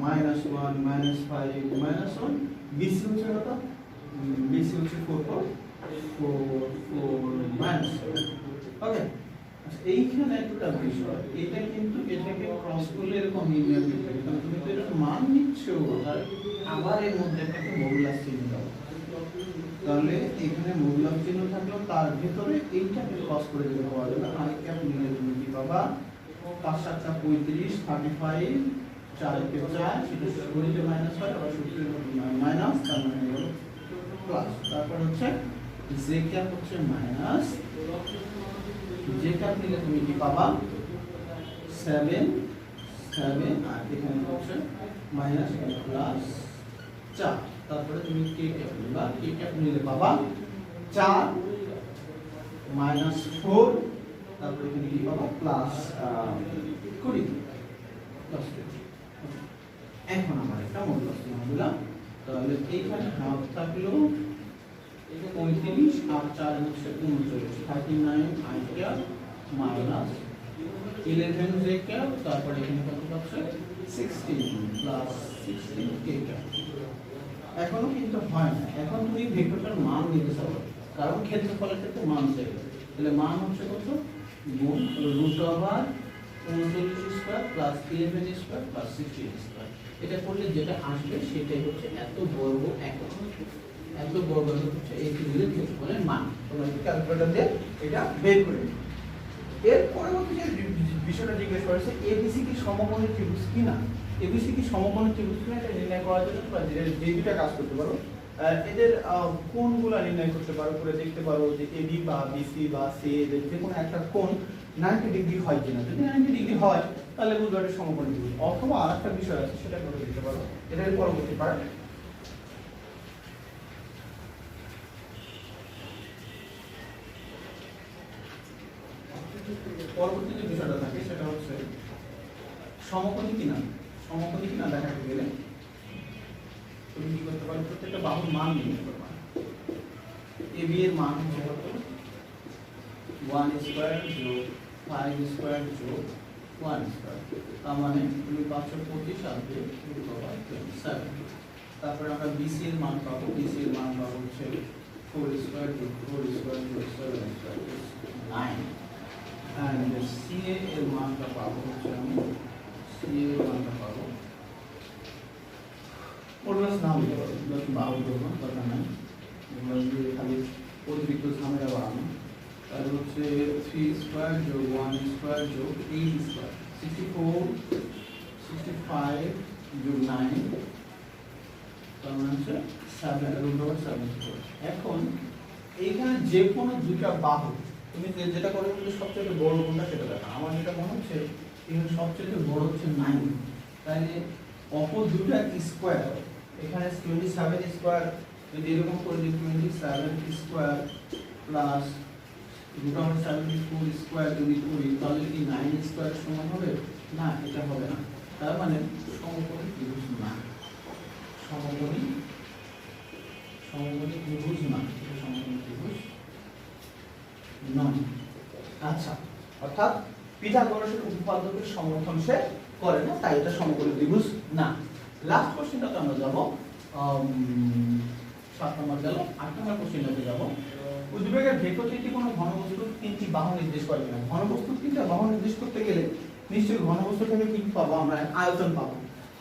-1 -5 -1 BC হচ্ছে কত BC হচ্ছে 4 ওকে এইখানে একটা বিষয় এটা কিন্তু এটাকে ক্রস করলে এরকম নির্ণয় করতে হবে কারণ তুমি তো এর মান নিচ্ছ আর আবার এর মধ্যে একটা মডুলাস চিহ্ন দাও তাহলে এখানে মডুলাস চিহ্ন থাকলেও তার ভিতরে এইটাকে ক্রস করে দিতে পাওয়া যাবে আর ক্যাপ নিলে তুমি কি পাবা 5 7 35 35 4 কে 4 সেটা সূত্রে মাইনাস হয় আবার সূত্রে মাইনাস তার মানে হলো প্লাস তারপর হচ্ছে জে ক্যাপ হচ্ছে মাইনাস যে ক্যাপ নিলে তুমি কি পাবা 7 আর এখানে হচ্ছে মাইনাস প্লাস 4 তারপরে তুমি কে ক্যাপ নিবা কে ক্যাপ নিলে পাবা 4 মাইনাস 4 তারপরে তুমি কি পাবা প্লাস 20 প্লাস 20 এখন আমরা একটা মডুলাস চিহ্ন দিলাম তাহলে এইখানে হাফ থাকলো 35 আর 4 হচ্ছে 39 39 I cap minus 11 J cap তারপরে এখানে কত পাচ্ছে 16 প্লাস 16 K cap এখনো কিন্তু হয় না এখন তুমি ভেক্টরটার মান নিতে চাও কারণ ক্ষেত্রফলের ক্ষেত্রে মান চাই তাহলে মান হচ্ছে কত গুণ root over 39 square plus 11 square plus 16 square এটা করলে যেটা আসবে সেটাই হচ্ছে এত বর্গ এত বর্গ হচ্ছে এই ত্রিভুজের ক্ষেত্রফলের মান তোমরা ক্যালকুলেটর দিয়ে এটা বের করে নিও এর পরবর্তী যে বিষয়টা জিজ্ঞেস করেছে এবিসি কি সমকোণী ত্রিভুজ কিনা এবিসি কি সমকোণী ত্রিভুজ কিনা এটা নির্ণয় করার জন্য তোমরা যে দুইটা কাজ করতে পারো এদের কোণগুলো নির্ণয় করতে পারো করে দেখতে পারো যে এবি বা বিসি বা সি এদের যে কোনো একটা কোণ 90 ডিগ্রি হয় কিনা যদি 90 ডিগ্রি হয় তাহলে বুঝবে এটা সমকোণী ত্রিভুজ অথবা আরেকটা বিষয় আছে সেটা করে দেখতে পারো এটার পরবর্তী পার্ট পরবর্তী যে বিষয়টা থাকে সেটা হচ্ছে সমকোণী কিনা দেখাতে গেলে তুমি কি করতে পারো প্রত্যেকটা বাহুর মান নির্ণয় করবে এবি এর মান হচ্ছে কত 1 স্কয়ার যোগ 5 স্কয়ার যোগ 1 স্কয়ার তার মানে তুমি 525 আর 7 তারপরে আমরা বিসি এর মান পাবো হচ্ছে 4 স্কয়ার যোগ 4 স্কয়ার যোগ 7 স্কয়ার 9 and CA এর মানটা পাবো হচ্ছে আমি CA এর মানটা পাবো মডুলাস নাম দিতে পারো যত বাহু করবো দরকার নাই মডুলাস দিয়ে খালি অতিরিক্ত ঝামেলা বাড়ানো তাহলে হচ্ছে 3 স্কয়ার যোগ 1 স্কয়ার যোগ 8 স্কয়ার 64 65 যোগ 9 তার মানে হচ্ছে 7 এখন এইখানে যে কোনো দুটো বাহু তুমি যেটা করো কিন্তু সবচেয়ে বড় কোনটা সেটা দেখো আমার যেটা মনে হচ্ছে এখানে সবচেয়ে বড় হচ্ছে 9 তাহলে অপর দুটো স্কয়ার এখানে 27 স্কয়ার যদি এরকম করে দিই 27 square plus root over 74 square যদি করি তাহলে কি 9 স্কয়ার সমান হবে না এটা হবে না তার মানে সমকোণী ত্রিভুজ না সমকোণী ত্রিভুজ না এটা সমকোণী ত্রিভুজ নয় আচ্ছা অর্থাৎ পিথাগোরাসের উপপাদ্যকে সমর্থন সে করে না তাই এটা সমকোণী ত্রিভুজ না লাস্ট কোশ্চেনটাতে আমরা যাব 7 নম্বর গেল 8 নম্বর কোশ্চেনটাতে যাব উদ্ভিদের ভেক্টরটি কোনো ঘনবস্তুর তিনটি বাহু নির্দেশ করে না ঘনবস্তুর তিনটা বাহু নির্দেশ করতে গেলে নিশ্চয়ই ঘনবস্তু থেকে কি পাবো আমরা আয়তন পাবো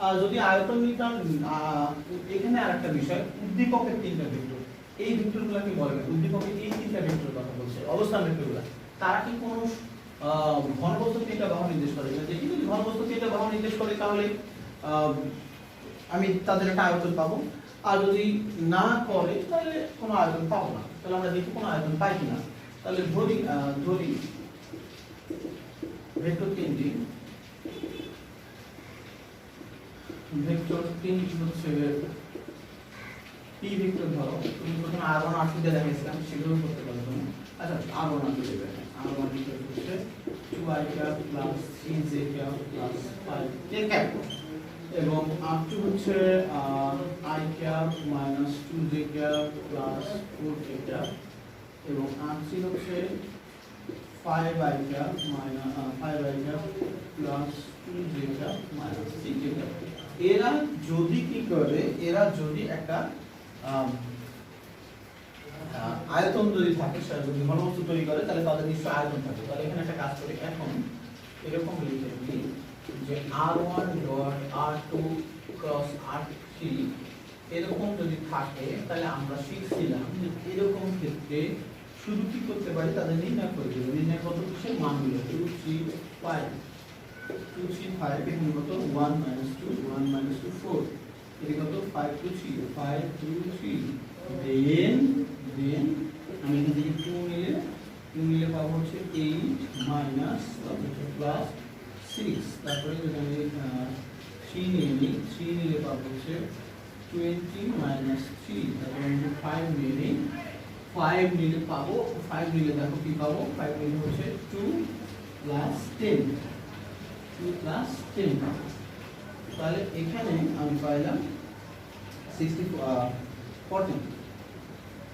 আর যদি আয়তন নিতাম এখানে আরেকটা বিষয় উদ্দীপকের তিনটা ভেক্টর এই ভেক্টরগুলোকে বলে না, উদ্দীপকে এই তিনটা ভেক্টরের কথা বলছে, অবস্থান ভেক্টরগুলো। তারা কি কোনো ঘনবস্তু তিনটা বাহু নির্দেশ করে না? দেখি যদি ঘনবস্তু তিনটা বাহু নির্দেশ করে তাহলে আমি তাদের একটা আয়তন পাবো, আর যদি না করে তাহলে কোনো আয়তন পাবো না। তাহলে আমরা দেখি কোনো আয়তন পাই কিনা। তাহলে ধরি ভেক্টর তিনটি, ভেক্টর তিনটি হচ্ছে পি ভেক্টর। ধরো তুমি প্রথমে r1 r2 দিয়ে দেখাইছিলাম, সেগুলো করতে পারো তুমি। আচ্ছা, r1 r2 দেবে, r1 হচ্ছে 2i cap plus 3j cap plus 5j cap, এবং r2 হচ্ছে i cap minus 2j cap plus 4j cap, এবং r3 হচ্ছে 5i cap minus 5i cap plus 2j cap minus 3j cap। এরা যদি কি করে, এরা যদি একটা আয়তন যদি থাকে, সেটা যদি ঘনবস্তু তৈরি করে, তাহলে তাদের নিশ্চয় আয়তন থাকে। তাহলে এখানে একটা কাজ করি, এখন এরকম লিখে দিই যে r1 dot r2 cross r3 এরকম যদি থাকে, তাহলে আমরা শিখছিলাম যে এরকম ক্ষেত্রে শুধু কি করতে পারি, তাদের নির্ণয় করে দেবো। নির্ণয় কত হচ্ছে মানগুলো 2 3 5 2 3 5, এখানে কত 1 2 1 2 4, এদিকে কত 5 2 3 5 2 3, দেন আমি এখান থেকে 2 নিলে পাবো হচ্ছে 8 মাইনাস প্লাস 6, তারপরে যদি আমি 3 নিলে পাবো হচ্ছে 20 মাইনাস 3, তারপরে আমি 5 নিলে পাবো, 5 নিলে দেখো কি পাবো, 5 নিলে হচ্ছে 2 প্লাস 10, তাহলে এখানে আমি পাইলাম 40,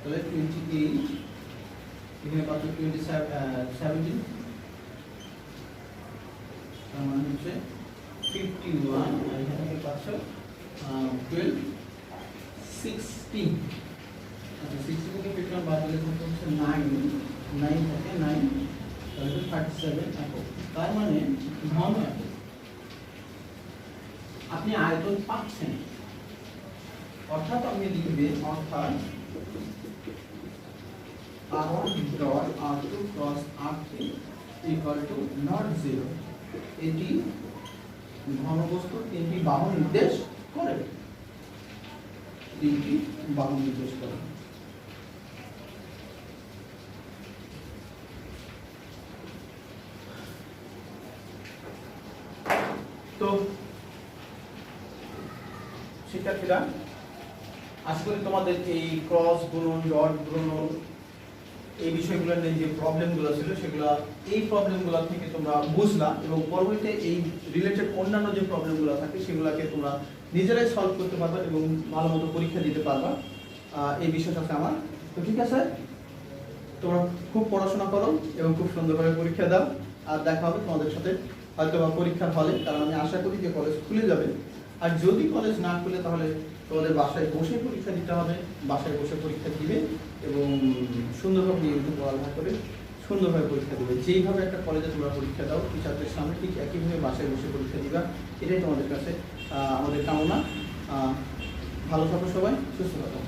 তাহলে 28, এখানে পাচ্ছ 17, তার মানে হচ্ছে 51, আর এখানে পাচ্ছ 12 16। আচ্ছা, 16 থেকে 51 বাদ দিলে হচ্ছে 9 থাকে 9, তাহলে 37 একক। তার মানে ঘন একক। আপনি আয়তন পাচ্ছেন, অর্থাৎ আপনি লিখবেন অর্থাৎ r1 dot r2 cross r3 equal to not 0। এটি ঘনবস্তুর তিনটি বাহু নির্দেশ করে, তো শিক্ষার্থীরা, আশা করি তোমাদের এই ক্রস গুণন, ডট গুণন, এই বিষয়গুলো নিয়ে যে প্রবলেমগুলো ছিল, সেগুলো এই প্রবলেমগুলো থেকে তোমরা বুঝলা, এবং পরবর্তীতে এই রিলেটেড অন্যান্য যে প্রবলেমগুলো থাকে সেগুলোকে তোমরা নিজেরাই সলভ করতে পারবা এবং ভালো মতো পরীক্ষা দিতে পারবা। এই বিষয়টা আছে আমার। তো ঠিক আছে, তোমরা খুব পড়াশোনা করো এবং খুব সুন্দরভাবে পরীক্ষা দাও, আর দেখা হবে তোমাদের সাথে হয়তো বা পরীক্ষার হলে, কারণ আমি আশা করি যে কলেজ খুলে যাবে। আর যদি কলেজ না খুলে তাহলে তোমাদের বাসায় বসে পরীক্ষা দিতে হবে, বাসায় বসে পরীক্ষা দিবে এবং সুন্দরভাবে নিয়মিত পড়ালেখা করে সুন্দরভাবে পরীক্ষা দেবে। যেইভাবে একটা কলেজে তোমরা পরীক্ষা দাও টিচারদের সামনে, ঠিক একইভাবে বাসায় বসে পরীক্ষা দিবা, এটাই তোমাদের কাছে আমাদের কামনা। ভালো থাকো সবাই, সুস্থ থাকো।